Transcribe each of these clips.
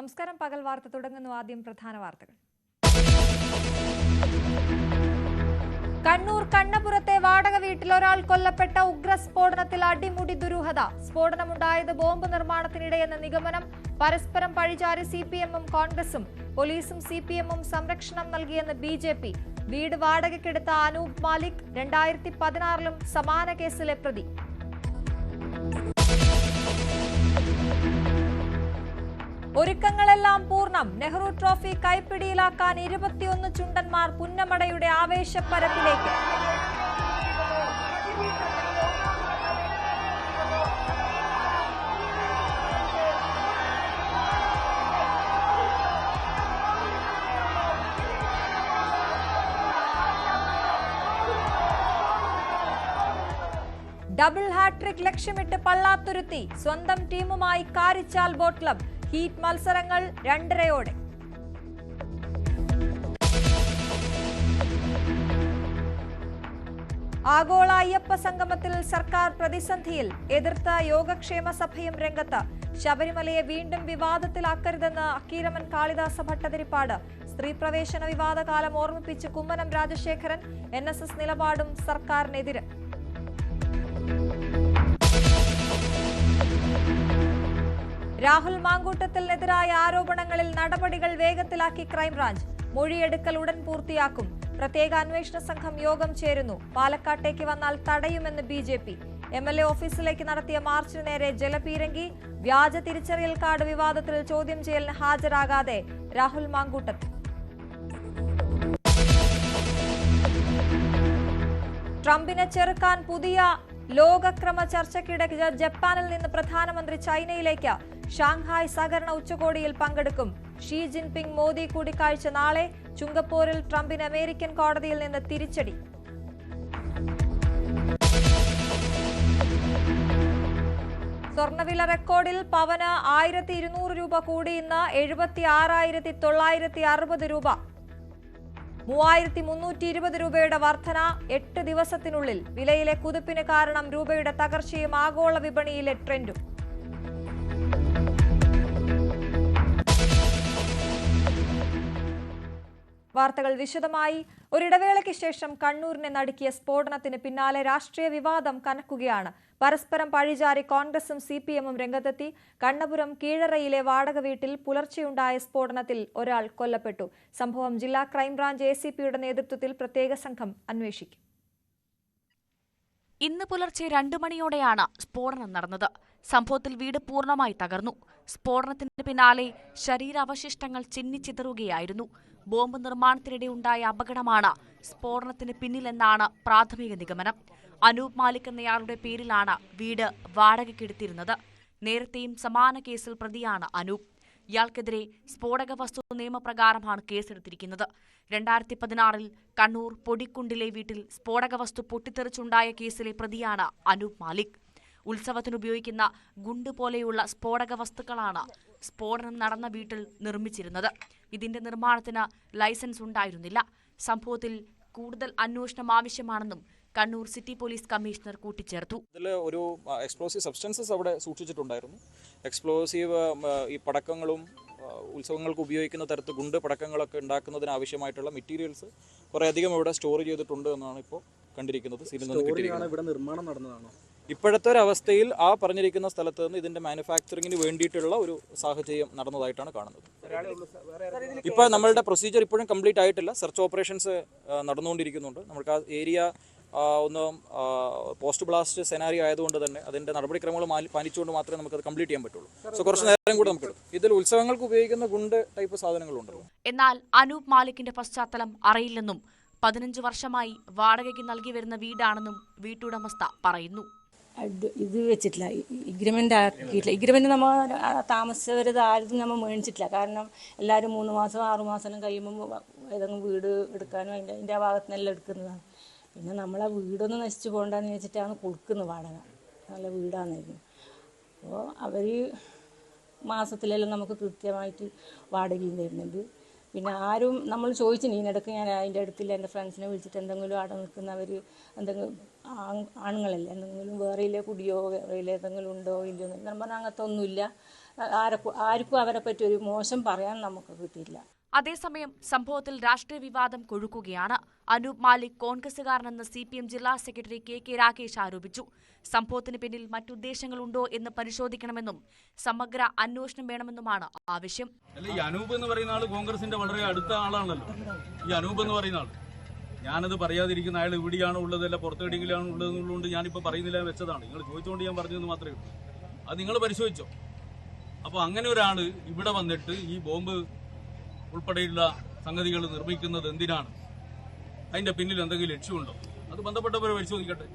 നമസ്കാരം. പകൽ വാർത്ത തുടങ്ങുന്നു. ആദ്യം പ്രധാന വാർത്തകൾ. കണ്ണൂർ കണ്ണപുരത്തെ വാടക വീട്ടിൽ ഒരാൾ കൊല്ലപ്പെട്ട ഉഗ്രസ്ഫോടനത്തിൽ അടിമുടി ദുരൂഹത. സ്ഫോടനമുണ്ടായത് ബോംബ് നിർമ്മാണത്തിനിടെയെന്ന നിഗമനം. പരസ്പരം പഴിചാരി സിപിഎമ്മും കോൺഗ്രസും. പോലീസും സിപിഎമ്മും സംരക്ഷണം നൽകിയെന്ന് ബിജെപി. വീട് വാടകയ്ക്കെടുത്ത അനൂപ് മാലിക് 2016 സമാന കേസിലെ പ്രതി. ഒരുക്കങ്ങളെല്ലാം പൂർണ്ണം. നെഹ്റു ട്രോഫി കൈപ്പിടിയിലാക്കാൻ 21 ചുണ്ടന്മാർ പുന്നമടയുടെ ആവേശപ്പരപ്പിലേക്ക്. ഡബിൾ ഹാട്രിക് ലക്ഷ്യമിട്ട് പള്ളാത്തുരുത്തി. സ്വന്തം ടീമുമായി കാരിച്ചാൽ ബോട്ട് ക്ലബ്. ഹീറ്റ് മത്സരങ്ങൾ 2:30-ഓടെ. ആഗോള അയ്യപ്പ സംഗമത്തിൽ സർക്കാർ പ്രതിസന്ധിയിൽ. എതിർത്ത യോഗക്ഷേമ സഭയും രംഗത്ത്. ശബരിമലയെ വീണ്ടും വിവാദത്തിലാക്കരുതെന്ന് അക്കീരമൻ കാളിദാസ ഭട്ടതിരിപ്പാട്. സ്ത്രീ പ്രവേശന വിവാദകാലം ഓർമ്മിപ്പിച്ച് കുമ്മനം രാജശേഖരൻ. NSS നിലപാടും സർക്കാരിനെതിരെ. രാഹുൽ മാങ്കൂട്ടത്തിനെതിരായ ആരോപണങ്ങളിൽ നടപടികൾ വേഗത്തിലാക്കി ക്രൈംബ്രാഞ്ച്. മൊഴിയെടുക്കൽ ഉടൻ പൂർത്തിയാക്കും. പ്രത്യേക അന്വേഷണ സംഘം യോഗം ചേരുന്നു. പാലക്കാട്ടേക്ക് വന്നാൽ തടയുമെന്ന് BJP. MLA ഓഫീസിലേക്ക് നടത്തിയ മാർച്ചിന് നേരെ ജലപീരങ്കി. വ്യാജ തിരിച്ചറിയൽ കാർഡ് വിവാദത്തിൽ ചോദ്യം ചെയ്യലിന് ഹാജരാകാതെ രാഹുൽ മാങ്കൂട്ടത്തിൽ. ട്രംപിനെ ചെറുക്കാൻ പുതിയ ലോകക്രമ ചർച്ചയ്ക്കിടെ ജപ്പാനിൽ നിന്ന് പ്രധാനമന്ത്രി ചൈനയിലേക്ക്. ഷാങ്ഹായ് സഹകരണ ഉച്ചകോടിയിൽ പങ്കെടുക്കും. ഷീ ജിൻപിങ് മോദി കൂടിക്കാഴ്ച നാളെ. ചുങ്കപ്പൂരിൽ ട്രംപിന് അമേരിക്കൻ കോടതിയിൽ നിന്ന് തിരിച്ചടി. സ്വർണ്ണവില റെക്കോർഡിൽ. പവന് 1200 രൂപ കൂടി. ഇന്ന് 76,960 രൂപ. 3,320 രൂപയുടെ വർധന 8 ദിവസത്തിനുള്ളിൽ. വിലയിലെ കുതിപ്പിന് കാരണം രൂപയുടെ തകർച്ചയും ആഗോള വിപണിയിലെ ട്രെൻഡും. വാർത്തകൾ വിശദമായി. ഒരിടവേളയ്ക്ക് ശേഷം കണ്ണൂരിനെ നടുക്കിയ സ്ഫോടനത്തിന് പിന്നാലെ രാഷ്ട്രീയ വിവാദം കനക്കുകയാണ്. പരസ്പരം പഴിചാരി കോൺഗ്രസും CPMും രംഗത്തെത്തി. കണ്ണപുരം കീഴറയിലെ വാടക വീട്ടിൽ പുലർച്ചെയുണ്ടായ സ്ഫോടനത്തിൽ ഒരാൾ കൊല്ലപ്പെട്ടു. സംഭവം ജില്ലാ ക്രൈംബ്രാഞ്ച് ACPയുടെ നേതൃത്വത്തിൽ പ്രത്യേക സംഘം അന്വേഷിക്കും. ഇന്ന് പുലർച്ചെ 2 മണിയോടെയാണ് സ്ഫോടനം നടന്നത്. സംഭവത്തിൽ വീട് പൂർണ്ണമായി തകർന്നു. സ്ഫോടനത്തിന് പിന്നാലെ ശരീരാവശിഷ്ടങ്ങൾ ചിന്നിച്ചിതറുകയായിരുന്നു. ബോംബ് നിർമ്മാണത്തിനിടെ ഉണ്ടായ അപകടമാണ് സ്ഫോടനത്തിന് പിന്നിലെന്നാണ് പ്രാഥമിക നിഗമനം. അനൂപ് മാലിക് എന്നയാളുടെ പേരിലാണ് വീട് വാടകയ്ക്കെടുത്തിരുന്നത്. നേരത്തെയും സമാന കേസിൽ പ്രതിയാണ് അനൂപ്. ഇയാൾക്കെതിരെ സ്ഫോടക വസ്തു നിയമപ്രകാരമാണ് കേസെടുത്തിരിക്കുന്നത്. 2016 കണ്ണൂർ പൊടിക്കുണ്ടിലെ വീട്ടിൽ സ്ഫോടക വസ്തു പൊട്ടിത്തെറിച്ചുണ്ടായ കേസിലെ പ്രതിയാണ് അനൂപ് മാലിക്. ഉത്സവത്തിനുപയോഗിക്കുന്ന ഗുണ്ട് പോലെയുള്ള സ്ഫോടക വസ്തുക്കളാണ് സ്ഫോടനം നടന്ന വീട്ടിൽ നിർമ്മിച്ചിരുന്നത്. ഇതിന്റെ നിർമ്മാണത്തിന് ലൈസൻസ് ഉണ്ടായിരുന്നില്ല. സംഭവത്തിൽ കൂടുതൽ അന്വേഷണം ആവശ്യമാണെന്നും കണ്ണൂർ സിറ്റി പോലീസ് കമ്മീഷണർ കൂട്ടിച്ചേർത്തു. ഇതിൽ ഒരു എക്സ്പ്ലോസീവ് സബ്സ്റ്റൻസസ് അവിടെ സൂക്ഷിച്ചിട്ടുണ്ടായിരുന്നു. എക്സ്പ്ലോസീവ് ഈ പടക്കങ്ങളും ഉത്സവങ്ങൾക്ക് ഉപയോഗിക്കുന്ന തരത്തിൽ ഗുണ്ട് പടക്കങ്ങളൊക്കെ ഉണ്ടാക്കുന്നതിന് ആവശ്യമായിട്ടുള്ള മെറ്റീരിയൽസ് കുറേയധികം ഇവിടെ സ്റ്റോർ ചെയ്തിട്ടുണ്ട് എന്നാണ് ഇപ്പോൾ കണ്ടിരിക്കുന്നത്. നിർമ്മാണം നടന്നതാണോ? ഇപ്പോഴത്തെ ഒരു അവസ്ഥയിൽ ആ പറഞ്ഞിരിക്കുന്ന സ്ഥലത്ത് നിന്ന് ഇതിന്റെ മാനുഫാക്ചറിങ്ങിന് വേണ്ടിയിട്ടുള്ള ഒരു സാഹചര്യം നടന്നതായിട്ടാണ് കാണുന്നത്. ഇപ്പോൾ നമ്മളുടെ പ്രൊസീജിയർ ഇപ്പോഴും കംപ്ലീറ്റ് ആയിട്ടില്ല. സെർച്ച് ഓപ്പറേഷൻസ് നടന്നുകൊണ്ടിരിക്കുന്നുണ്ട്. നമുക്ക് ആ ഏരിയ ഒന്ന് പോസ്റ്റ് ബ്ലാസ്റ്റ് സെനാരിയോ ആയതുകൊണ്ട് തന്നെ അതിന്റെ നടപടിക്രമങ്ങൾ പാലിച്ചുകൊണ്ട് മാത്രമേ നമുക്കത് കംപ്ലീറ്റ് ചെയ്യാൻ പറ്റുള്ളൂ. സോ കുറച്ച് നേരം കൂടെ നമുക്ക് എടുക്കും. ഇതിൽ ഉത്സവങ്ങൾക്ക് ഉപയോഗിക്കുന്ന ഗുണ്ട് ടൈപ്പ് സാധനങ്ങളുണ്ടല്ലോ. എന്നാൽ അനൂപ് മാലിക്കിന്റെ പശ്ചാത്തലം അറിയില്ലെന്നും 15 വർഷമായി വാടകയ്ക്ക് നൽകി വരുന്ന വീടാണെന്നും വീട്ടുടമസ്ഥ പറയുന്നു. ഇത് വെച്ചിട്ടില്ല, എഗ്രിമെൻ്റ് ആക്കിയിട്ടില്ല. എഗ്രിമെൻ്റ് നമ്മൾ താമസിച്ചവരത് ആരും നമ്മൾ മേടിച്ചിട്ടില്ല. കാരണം എല്ലാവരും 3 മാസം 6 മാസം കഴിയുമ്പോൾ ഏതെങ്കിലും വീട് എടുക്കാനും അതിൻ്റെ ആ ഭാഗത്ത് നിന്നെല്ലാം എടുക്കുന്നതാണ്. പിന്നെ നമ്മളെ വീടൊന്ന് നശിച്ചു പോകണ്ടെന്ന് വെച്ചിട്ടാണ് കൊടുക്കുന്നത് വാടക. നല്ല വീടാണെന്നായിരുന്നു. അപ്പോൾ അവർ മാസത്തിലെല്ലാം നമുക്ക് കൃത്യമായിട്ട് വാടകയും തരുന്നുണ്ട്. പിന്നെ ആരും നമ്മൾ ചോദിച്ചിന് ഇതിനിടയ്ക്ക് ഞാൻ അതിൻ്റെ അടുത്തില്ല എൻ്റെ ഫ്രണ്ട്സിനെ വിളിച്ചിട്ട് എന്തെങ്കിലും അവിടെ നിൽക്കുന്നവർ എന്തെങ്കിലും ആണുങ്ങളല്ലേ, എന്തെങ്കിലും വേറെയിലെ കുടിയോ വേറെയിലെ ഏതെങ്കിലും ഉണ്ടോ ഇല്ലയോ എന്ന് പറഞ്ഞാൽ അങ്ങനത്തെ ഒന്നുമില്ല. ആർക്കും അവരെ പറ്റി ഒരു മോശം പറയാൻ നമുക്ക് കിട്ടിയില്ല. അതേസമയം സംഭവത്തിൽ രാഷ്ട്രീയ വിവാദം കൊഴുക്കുകയാണ്. അനൂപ് മാലിക് കോൺഗ്രസുകാരനെന്ന് CPM ജില്ലാ സെക്രട്ടറി KK രാകേഷ് ആരോപിച്ചു. സംഭവത്തിന് പിന്നിൽ മറ്റുദ്ദേശങ്ങളുണ്ടോ എന്ന് പരിശോധിക്കണമെന്നും സമഗ്ര അന്വേഷണം വേണമെന്നുമാണ് ആവശ്യം. ഈ അനൂപ് എന്ന് പറയുന്ന ആള് കോൺഗ്രസിന്റെ വളരെ അടുത്ത ആളാണല്ലോ. ഈ അനൂപ് എന്ന് പറയുന്ന ആള്, ഞാനത് പറയാതിരിക്കുന്ന അയാൾ ഇവിടെയാണോ ഉള്ളത് അല്ല പുറത്തെവിടെയെങ്കിലാണോ ഉള്ളതെന്നുള്ളതുകൊണ്ട് ഞാനിപ്പോൾ പറയുന്നില്ല വെച്ചതാണ്. നിങ്ങൾ ചോദിച്ചുകൊണ്ട് ഞാൻ പറഞ്ഞതെന്ന് മാത്രമേ ഉള്ളൂ. അത് നിങ്ങൾ പരിശോധിച്ചോ. അപ്പോൾ അങ്ങനെ ഒരാൾ ഇവിടെ വന്നിട്ട് ഈ ബോംബ് ഉൾപ്പെടെയുള്ള സംഗതികൾ നിർമ്മിക്കുന്നത് എന്തിനാണ്? അതിന്റെ പിന്നിൽ എന്തെങ്കിലും ലക്ഷ്യമുണ്ടോ? അത് ബന്ധപ്പെട്ടവരെ പരിശോധിക്കട്ടെ.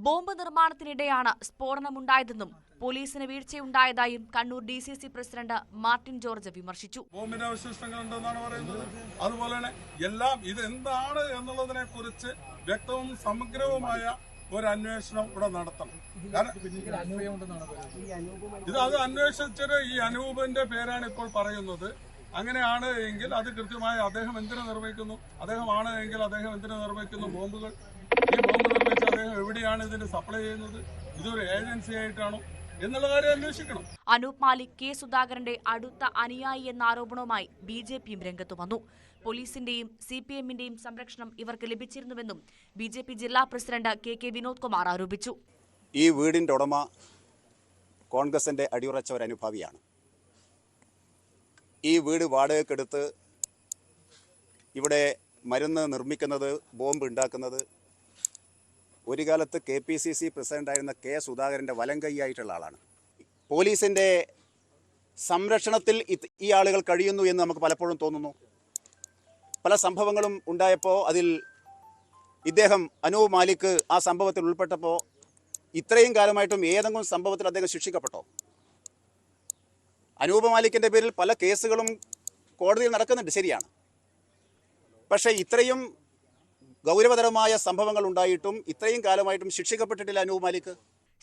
ബോംബ് നിർമ്മാണത്തിനിടെയാണ് സ്ഫോടനമുണ്ടായതെന്നും പോലീസിന് വീഴ്ചയുണ്ടായതായും കണ്ണൂർ DCC പ്രസിഡന്റ് മാർട്ടിൻ ജോർജ് വിമർശിച്ചു. ബോംബിന്റെ അവശിഷ്ടങ്ങൾ ഉണ്ടെന്നാണ് പറയുന്നത്. അതുപോലെ തന്നെ എല്ലാം ഇത് എന്താണ് എന്നുള്ളതിനെ കുറിച്ച് വ്യക്തവും സമഗ്രവുമായ ഒരു അന്വേഷണം ഇവിടെ നടത്തണം. അത് അന്വേഷിച്ചത് ഈ അനൂപിന്റെ പേരാണ് ഇപ്പോൾ പറയുന്നത്. അങ്ങനെയാണ് എങ്കിൽ അത് കൃത്യമായി അദ്ദേഹം എന്തിനു നിർമ്മിക്കുന്നു, അദ്ദേഹമാണ് എങ്കിൽ അദ്ദേഹം എന്തിനു നിർമ്മിക്കുന്നു ബോംബുകൾ? ഈ ബോംബ് നിർമ്മിച്ച് അദ്ദേഹം എവിടെയാണ് ഇതിന് സപ്ലൈ ചെയ്യുന്നത്? ഇതൊരു ഏജൻസി ആയിട്ടാണോ എന്നുള്ള കാര്യം അന്വേഷിക്കണം. അനൂപ് മാലിക് K സുധാകരന്റെ അടുത്ത അനുയായി എന്ന ആരോപണവുമായി BJPയും രംഗത്തു വന്നു. പോലീസിന്റെയും CPMന്റെയും സംരക്ഷണം ഇവർക്ക് ലഭിച്ചിരുന്നുവെന്നും BJP ജില്ലാ പ്രസിഡന്റ് KK വിനോദ് കുമാർ ആരോപിച്ചു. ഈ വീടിന്റെ ഉടമ കോൺഗ്രസിന്റെ അടിയുറച്ച ഒരു അനുഭാവിയാണ്. ഈ വീട് വാടകയ്ക്കെടുത്ത് ഇവിടെ മരുന്ന് നിർമ്മിക്കുന്നത്, ബോംബ് ഉണ്ടാക്കുന്നത് ഒരു കാലത്ത് KPCC പ്രസിഡന്റായിരുന്ന K സുധാകരൻ്റെ വലം കൈയായിട്ടുള്ള ആളാണ്. പോലീസിൻ്റെ സംരക്ഷണത്തിൽ ഈ ആളുകൾ കഴിയുന്നു എന്ന് നമുക്ക് പലപ്പോഴും തോന്നുന്നു. പല സംഭവങ്ങളും ഉണ്ടായപ്പോൾ അതിൽ ഇദ്ദേഹം അനൂപ് മാലിക് ആ സംഭവത്തിൽ ഉൾപ്പെട്ടപ്പോൾ ഇത്രയും കാലമായിട്ടും ഏതെങ്കിലും സംഭവത്തിൽ അദ്ദേഹം ശിക്ഷിക്കപ്പെട്ടോ? അനൂപ് മാലിക്കിൻ്റെ പേരിൽ പല കേസുകളും കോടതിയിൽ നടക്കുന്നുണ്ട്, ശരിയാണ്. പക്ഷേ ഇത്രയും ഗൗരവതരമായ സംഭവങ്ങൾ ഉണ്ടായിട്ടും ഇത്രയും കാലമായിട്ടും ശിക്ഷിക്കപ്പെട്ടിട്ടില്ല അനൂപ് മാലിക്.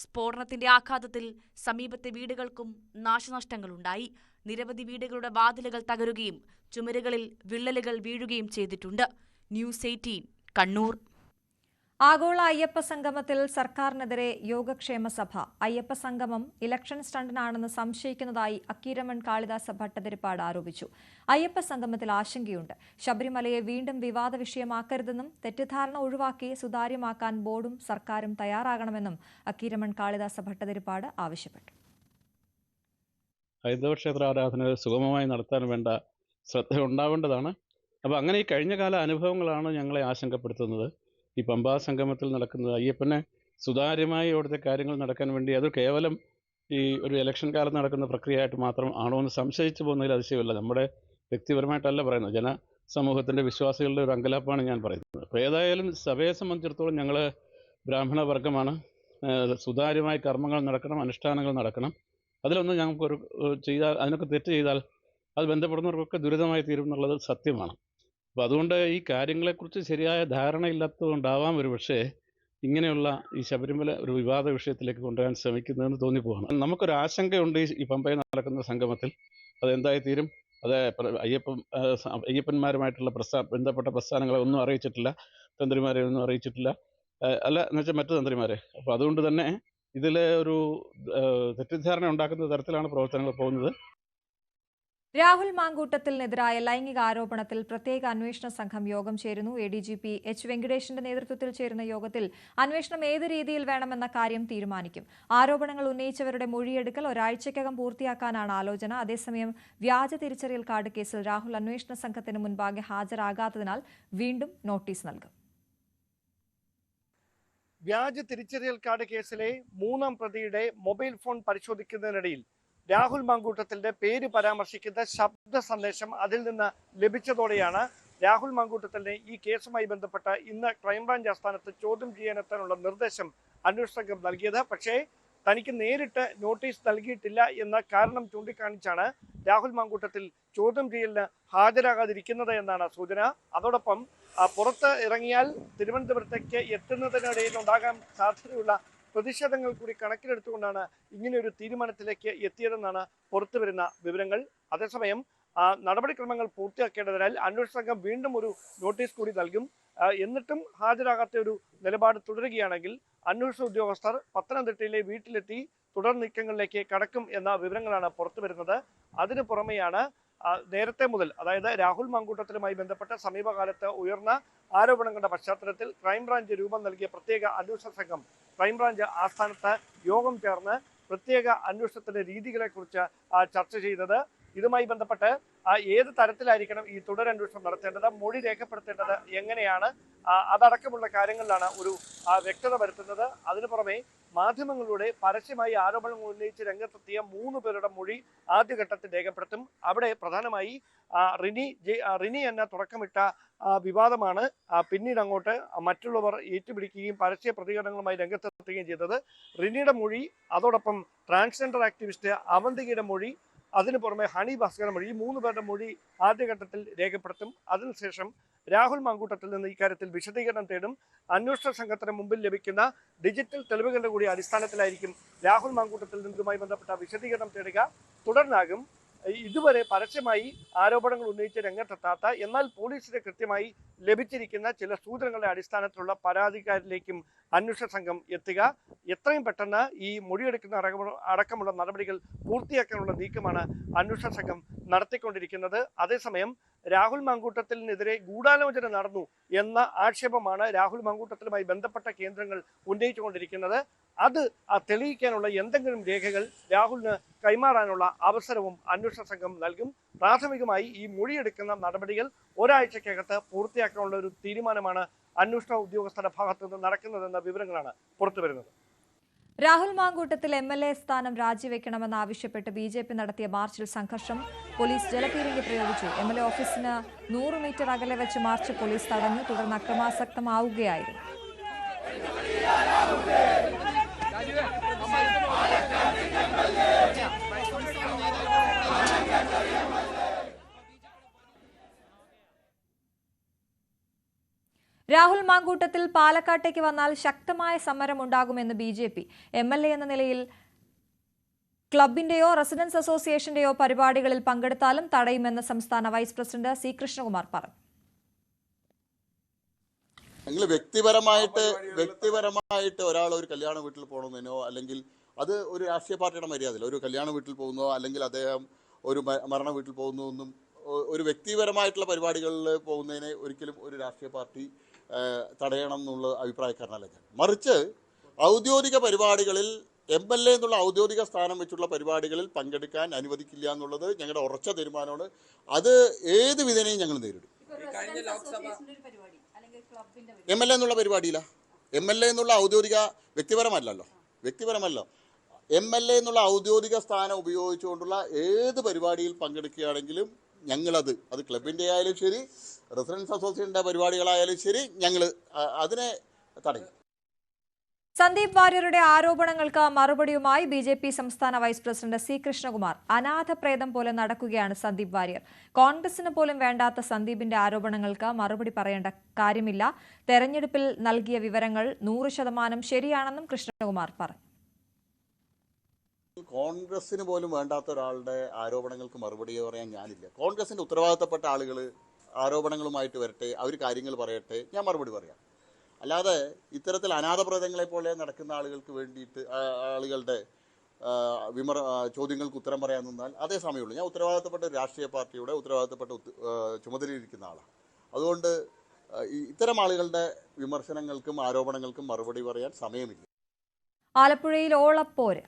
സ്ഫോടനത്തിന്റെ ആഘാതത്തിൽ സമീപത്തെ വീടുകൾക്കും നാശനഷ്ടങ്ങളുണ്ടായി. നിരവധി വീടുകളുടെ വാതിലുകൾ തകരുകയും ചുമരുകളിൽ വിള്ളലുകൾ വീഴുകയും ചെയ്തിട്ടുണ്ട്. ന്യൂസ് 18 കണ്ണൂർ. ആഗോള അയ്യപ്പ സംഗമത്തിൽ സർക്കാരിനെതിരെ യോഗക്ഷേമ സഭ. അയ്യപ്പ സംഗമം ഇലക്ഷൻ സ്റ്റണ്ടിനാണെന്ന് സംശയിക്കുന്നതായി അക്കീരമൺ കാളിദാസ ഭട്ടതിരിപ്പാട് ആരോപിച്ചു. അയ്യപ്പ സംഗമത്തിൽ ആശങ്കയുണ്ട്. ശബരിമലയെ വീണ്ടും വിവാദ വിഷയമാക്കരുതെന്നും തെറ്റിദ്ധാരണ ഒഴിവാക്കി സുതാര്യമാക്കാൻ ബോർഡും സർക്കാരും തയ്യാറാകണമെന്നും അക്കീരമൺ കാളിദാസ ഭട്ടതിരിപ്പാട് ആവശ്യപ്പെട്ടു. ഹൈന്ദവ ക്ഷേത്ര ആരാധന സുഗമമായി നടത്താൻ വേണ്ട ശ്രദ്ധ ഉണ്ടാവേണ്ടതാണ്. അപ്പോൾ അങ്ങനെ ഈ കഴിഞ്ഞകാല അനുഭവങ്ങളാണ് ഞങ്ങളെ ആശങ്കപ്പെടുത്തുന്നത്. ഈ പമ്പാ സംഗമത്തിൽ നടക്കുന്നത് അയ്യപ്പനെ സുതാര്യമായി അവിടുത്തെ കാര്യങ്ങൾ നടക്കാൻ വേണ്ടി അത് കേവലം ഈ ഒരു ഇലക്ഷൻ കാലത്ത് നടക്കുന്ന പ്രക്രിയയായിട്ട് മാത്രം ആണോ എന്ന് സംശയിച്ചു പോകുന്നതിൽ അതിശയമില്ല. നമ്മുടെ വ്യക്തിപരമായിട്ടല്ല പറയുന്നത്, ജനസമൂഹത്തിൻ്റെ വിശ്വാസികളുടെ ഒരു അങ്കലാപ്പാണ് ഞാൻ പറയുന്നത്. അപ്പോൾ ഏതായാലും സഭയെ സംബന്ധിച്ചിടത്തോളം ഞങ്ങൾ ബ്രാഹ്മണ വർഗമാണ്. സുതാര്യമായി കർമ്മങ്ങൾ നടക്കണം, അനുഷ്ഠാനങ്ങൾ നടക്കണം. അതിലൊന്നും ഞങ്ങൾക്കൊരു ചെയ്താൽ, അതിനൊക്കെ തെറ്റ് ചെയ്താൽ അത് ബന്ധപ്പെടുന്നവർക്കൊക്കെ ദുരിതമായി തീരും എന്നുള്ളത് സത്യമാണ്. അപ്പോൾ അതുകൊണ്ട് ഈ കാര്യങ്ങളെക്കുറിച്ച് ശരിയായ ധാരണയില്ലാത്തതുകൊണ്ടാവാം ഒരു പക്ഷേ ഇങ്ങനെയുള്ള ഈ ശബരിമല ഒരു വിവാദ വിഷയത്തിലേക്ക് കൊണ്ടുവരാൻ ശ്രമിക്കുന്നതെന്ന് തോന്നിപ്പോവാണ്. നമുക്കൊരു ആശങ്കയുണ്ട് ഈ പമ്പയിൽ നടക്കുന്ന സംഗമത്തിൽ. അതെന്തായി തീരും? അത് അയ്യപ്പന്മാരുമായിട്ടുള്ള ബന്ധപ്പെട്ട പ്രസ്ഥാനങ്ങളെ ഒന്നും അറിയിച്ചിട്ടില്ല, തന്ത്രിമാരെ ഒന്നും അറിയിച്ചിട്ടില്ല, അല്ല എന്നുവെച്ചാൽ മറ്റു തന്ത്രിമാരെ. അപ്പോൾ അതുകൊണ്ട് തന്നെ ഇതിൽ ഒരു തെറ്റിദ്ധാരണ ഉണ്ടാക്കുന്ന തരത്തിലാണ് പ്രവർത്തനങ്ങൾ പോകുന്നത്. രാഹുൽ മാങ്കൂട്ടത്തിനെതിരായ ലൈംഗിക ആരോപണത്തിൽ പ്രത്യേക അന്വേഷണ സംഘം യോഗം ചേരുന്നു. ADGP H വെങ്കടേഷിന്റെ നേതൃത്വത്തിൽ ചേരുന്ന യോഗത്തിൽ അന്വേഷണം ഏത് രീതിയിൽ വേണമെന്ന കാര്യം തീരുമാനിക്കും. ആരോപണങ്ങൾ ഉന്നയിച്ചവരുടെ മൊഴിയെടുക്കൽ ഒരാഴ്ചയ്ക്കകം പൂർത്തിയാക്കാനാണ് ആലോചന. അതേസമയം വ്യാജ തിരിച്ചറിയൽ കാർഡ് കേസിൽ രാഹുൽ അന്വേഷണ സംഘത്തിന് മുൻപാകെ ഹാജരാകാത്തതിനാൽ വീണ്ടും നോട്ടീസ് നൽകും. വ്യാജ തിരിച്ചറിയൽ കാർഡ് കേസിലെ 3ാം പ്രതിയുടെ മൊബൈൽ ഫോൺ പരിശോധിക്കുന്നതിനിടയിൽ രാഹുൽ മാങ്കൂട്ടത്തിന്റെ പേര് പരാമർശിക്കുന്ന ശബ്ദ സന്ദേശം അതിൽ നിന്ന് ലഭിച്ചതോടെയാണ് രാഹുൽ മാങ്കൂട്ടത്തിന്റെ ഈ കേസുമായി ബന്ധപ്പെട്ട ഇന്ന് ക്രൈംബ്രാഞ്ച് ആസ്ഥാനത്ത് ചോദ്യം ചെയ്യാനെത്താനുള്ള നിർദ്ദേശം അന്വേഷണ സംഘം നൽകിയത്. പക്ഷേ തനിക്ക് നേരിട്ട് നോട്ടീസ് നൽകിയിട്ടില്ല എന്ന കാരണം ചൂണ്ടിക്കാണിച്ചാണ് രാഹുൽ മാങ്കൂട്ടത്തിൽ ചോദ്യം ചെയ്യലിന് ഹാജരാകാതിരിക്കുന്നത് എന്നാണ് സൂചന. അതോടൊപ്പം പുറത്ത് ഇറങ്ങിയാൽ തിരുവനന്തപുരത്തേക്ക് എത്തുന്നതിനിടയിൽ ഉണ്ടാകാൻ സാധ്യതയുള്ള പ്രതിഷേധങ്ങൾ കൂടി കണക്കിലെടുത്തുകൊണ്ടാണ് ഇങ്ങനെയൊരു തീരുമാനത്തിലേക്ക് എത്തിയതെന്നാണ് പുറത്തുവരുന്ന വിവരങ്ങൾ. അതേസമയം നടപടിക്രമങ്ങൾ പൂർത്തിയാക്കേണ്ടതിനാൽ അന്വേഷണ സംഘം വീണ്ടും ഒരു നോട്ടീസ് കൂടി നൽകും. എന്നിട്ടും ഹാജരാകാത്ത ഒരു നിലപാട് തുടരുകയാണെങ്കിൽ അന്വേഷണ ഉദ്യോഗസ്ഥർ പത്തനംതിട്ടയിലെ വീട്ടിലെത്തി തുടർ നീക്കങ്ങളിലേക്ക് കടക്കും എന്ന വിവരങ്ങളാണ് പുറത്തു വരുന്നത്. അതിനു പുറമെയാണ് നേരത്തെ മുതൽ, അതായത് രാഹുൽ മാങ്കൂട്ടത്തിലുമായി ബന്ധപ്പെട്ട സമീപകാലത്ത് ഉയർന്ന ആരോപണങ്ങളുടെ പശ്ചാത്തലത്തിൽ ക്രൈംബ്രാഞ്ച് രൂപം നൽകിയ പ്രത്യേക അന്വേഷണ സംഘം ക്രൈംബ്രാഞ്ച് ആസ്ഥാനത്ത് യോഗം ചേർന്ന് പ്രത്യേക അന്വേഷണത്തിന്റെ രീതികളെക്കുറിച്ച് ചർച്ച ചെയ്തത്. ഇതുമായി ബന്ധപ്പെട്ട് ഏത് തരത്തിലായിരിക്കണം ഈ തുടരന്വേഷണം നടത്തേണ്ടത്, മൊഴി രേഖപ്പെടുത്തേണ്ടത് എങ്ങനെയാണ്, അതടക്കമുള്ള കാര്യങ്ങളിലാണ് ഒരു വ്യക്തത വരുത്തുന്നത്. അതിനു പുറമെ മാധ്യമങ്ങളിലൂടെ പരസ്യമായി ആരോപണങ്ങൾ ഉന്നയിച്ച് രംഗത്തെത്തിയ 3 പേരുടെ മൊഴി ആദ്യഘട്ടത്തിൽ രേഖപ്പെടുത്തും. അവിടെ പ്രധാനമായി റിനി എന്ന തുടക്കമിട്ട വിവാദമാണ് പിന്നീട് അങ്ങോട്ട് മറ്റുള്ളവർ ഏറ്റുപിടിക്കുകയും പരസ്യ പ്രതികരണങ്ങളുമായി രംഗത്തെത്തുകയും ചെയ്തത്. റിനിയുടെ മൊഴി, അതോടൊപ്പം ട്രാൻസ്ജെൻഡർ ആക്ടിവിസ്റ്റ് അവന്തികയുടെ മൊഴി, അതിനു പുറമെ ഹണി ഭാസ്കർ മൊഴി, 3 പേരുടെ മൊഴി ആദ്യഘട്ടത്തിൽ രേഖപ്പെടുത്തും. അതിനുശേഷം രാഹുൽ മാങ്കൂട്ടത്തിൽ നിന്ന് ഇക്കാര്യത്തിൽ വിശദീകരണം തേടും. അന്വേഷണ സംഘത്തിന് മുമ്പിൽ ലഭിക്കുന്ന ഡിജിറ്റൽ തെളിവുകളുടെ കൂടി അടിസ്ഥാനത്തിലായിരിക്കും രാഹുൽ മാങ്കൂട്ടത്തിൽ നിന്നുമായി ബന്ധപ്പെട്ട വിശദീകരണം തേടുക. തുടർന്നാകും ഇതുവരെ പരസ്യമായി ആരോപണങ്ങൾ ഉന്നയിച്ച് രംഗത്തെത്താത്ത, എന്നാൽ പോലീസിന് കൃത്യമായി ലഭിച്ചിരിക്കുന്ന ചില സൂചനകളുടെ അടിസ്ഥാനത്തിലുള്ള പരാതിക്കാരിലേക്കും അന്വേഷണ സംഘം എത്തുക. എത്രയും പെട്ടെന്ന് ഈ മൊഴിയെടുക്കുന്ന അടക്കമുള്ള നടപടികൾ പൂർത്തിയാക്കാനുള്ള നീക്കമാണ് അന്വേഷണ സംഘം നടത്തിക്കൊണ്ടിരിക്കുന്നത്. അതേസമയം രാഹുൽ മാങ്കൂട്ടത്തിനെതിരെ ഗൂഢാലോചന നടന്നു എന്ന ആക്ഷേപമാണ് രാഹുൽ മാങ്കൂട്ടത്തിലുമായി ബന്ധപ്പെട്ട കേന്ദ്രങ്ങൾ ഉന്നയിച്ചുകൊണ്ടിരിക്കുന്നത്. അത് തെളിയിക്കാനുള്ള എന്തെങ്കിലും രേഖകൾ രാഹുലിന് കൈമാറാനുള്ള അവസരവും അന്വേഷണ സംഘം നൽകും. പ്രാഥമികമായി ഈ മൊഴിയെടുക്കുന്ന നടപടികൾ ഒരാഴ്ചക്കകത്ത് പൂർത്തിയാക്കാനുള്ള ഒരു തീരുമാനമാണ് അന്വേഷണ ഉദ്യോഗസ്ഥരുടെ ഭാഗത്തു നിന്ന് നടക്കുന്നതെന്ന വിവരങ്ങളാണ് പുറത്തുവരുന്നത്. രാഹുൽ മാങ്കൂട്ടത്തിൽ MLA സ്ഥാനം രാജിവെക്കണമെന്നാവശ്യപ്പെട്ട് BJP നടത്തിയ മാർച്ചിൽ സംഘർഷം. പോലീസ് ജലപീരങ്കി പ്രയോഗിച്ചു. MLA ഓഫീസിന് 100 മീറ്റർ അകലെ വെച്ച് മാർച്ച് പോലീസ് തടഞ്ഞു. തുടർന്ന് അക്രമാസക്തമാവുകയായിരുന്നു. രാഹുൽ മാങ്കൂട്ടത്തിൽ പാലക്കാട്ടേക്ക് വന്നാൽ ശക്തമായ സമരമുണ്ടാകുമെന്ന് BJP. MLA എന്ന നിലയിൽ ക്ലബിന്റെയോ റെസിഡൻസ് അസോസിയേഷന്റെയോ പരിപാടികളിൽ പങ്കെടുത്താലും തടയുമെന്ന് സംസ്ഥാന വൈസ് പ്രസിഡന്റ് C. കൃഷ്ണകുമാർ പറഞ്ഞു. നിങ്ങൾ വ്യക്തിപരമായിട്ട് ഒരാൾ ഒരു കല്യാണ വീട്ടിൽ പോകണമെന്നോ, അല്ലെങ്കിൽ അത് ഒരു രാഷ്ട്രീയ പാർട്ടിയുടെ മര്യാദയില്ല. ഒരു കല്യാണ വീട്ടിൽ പോകുന്നോ അല്ലെങ്കിൽ അദ്ദേഹം ഒരു മരണ വീട്ടിൽ പോകുന്നോ ഒന്നും ഒരു വ്യക്തിപരമായിട്ടുള്ള പരിപാടികളിൽ പോകുന്നതിനെ ഒരിക്കലും ഒരു രാഷ്ട്രീയ പാർട്ടി തടയണം എന്നുള്ള അഭിപ്രായക്കാരനല്ല ഞാൻ. മറിച്ച് ഔദ്യോഗിക പരിപാടികളിൽ MLA എന്നുള്ള ഔദ്യോഗിക സ്ഥാനം വെച്ചുള്ള പരിപാടികളിൽ പങ്കെടുക്കാൻ അനുവദിക്കില്ല എന്നുള്ളത് ഞങ്ങളുടെ ഉറച്ച തീരുമാനമാണ്. അത് ഏത് വിധേനയും ഞങ്ങൾ നേരിടും. MLA എന്നുള്ള പരിപാടിയില്ല. MLA എന്നുള്ള ഔദ്യോഗിക വ്യക്തിപരമല്ലോ. MLA എന്നുള്ള ഔദ്യോഗിക സ്ഥാനം ഉപയോഗിച്ചുകൊണ്ടുള്ള ഏത് പരിപാടിയിൽ പങ്കെടുക്കുകയാണെങ്കിലും ഞങ്ങളത് ക്ലബിൻ്റെ ആയാലും ശരി, റെസിഡൻസ് അസോസിയേഷൻ്റെ പരിപാടികളായാലും ശരി, ഞങ്ങൾ അതിനെ തടയും. സന്ദീപ് വാര്യരുടെ ആരോപണങ്ങൾക്ക് മറുപടിയുമായി BJP സംസ്ഥാന വൈസ് പ്രസിഡന്റ് C. കൃഷ്ണകുമാർ. അനാഥപ്രേതം പോലെ നടക്കുകയാണ് സന്ദീപ് വാര്യർ. കോൺഗ്രസിന് പോലും വേണ്ടാത്ത സന്ദീപിന്റെ ആരോപണങ്ങൾക്ക് മറുപടി പറയേണ്ട കാര്യമില്ല. തെരഞ്ഞെടുപ്പിൽ നൽകിയ വിവരങ്ങൾ 100% ശരിയാണെന്നും കൃഷ്ണകുമാർ പറഞ്ഞു. കോൺഗ്രസിന് പോലും വേണ്ടാത്ത ഒരാളുടെ ആരോപണങ്ങൾക്ക് മറുപടി പറയാൻ ഞാനില്ല. കോൺഗ്രസിൻ്റെ ഉത്തരവാദിത്തപ്പെട്ട ആളുകൾ ആരോപണങ്ങളുമായിട്ട് വരട്ടെ, അവർ കാര്യങ്ങൾ പറയട്ടെ, ഞാൻ മറുപടി പറയാം. അല്ലാതെ ഇത്തരത്തിൽ അനാഥപ്രേതങ്ങളെ പോലെ നടക്കുന്ന ആളുകൾക്ക് വേണ്ടിയിട്ട് ആളുകളുടെ ചോദ്യങ്ങൾക്ക് ഉത്തരം പറയാൻ നിന്നാൽ അതേ സമയമുള്ളൂ. ഞാൻ ഉത്തരവാദിത്തപ്പെട്ട ഒരു രാഷ്ട്രീയ പാർട്ടിയുടെ ഉത്തരവാദിത്തപ്പെട്ട ചുമതലയിരിക്കുന്ന ആളാണ്. അതുകൊണ്ട് ഇത്തരം ആളുകളുടെ വിമർശനങ്ങൾക്കും ആരോപണങ്ങൾക്കും മറുപടി പറയാൻ സമയമില്ല. ആലപ്പുഴയിൽ ഓളപ്പോര്.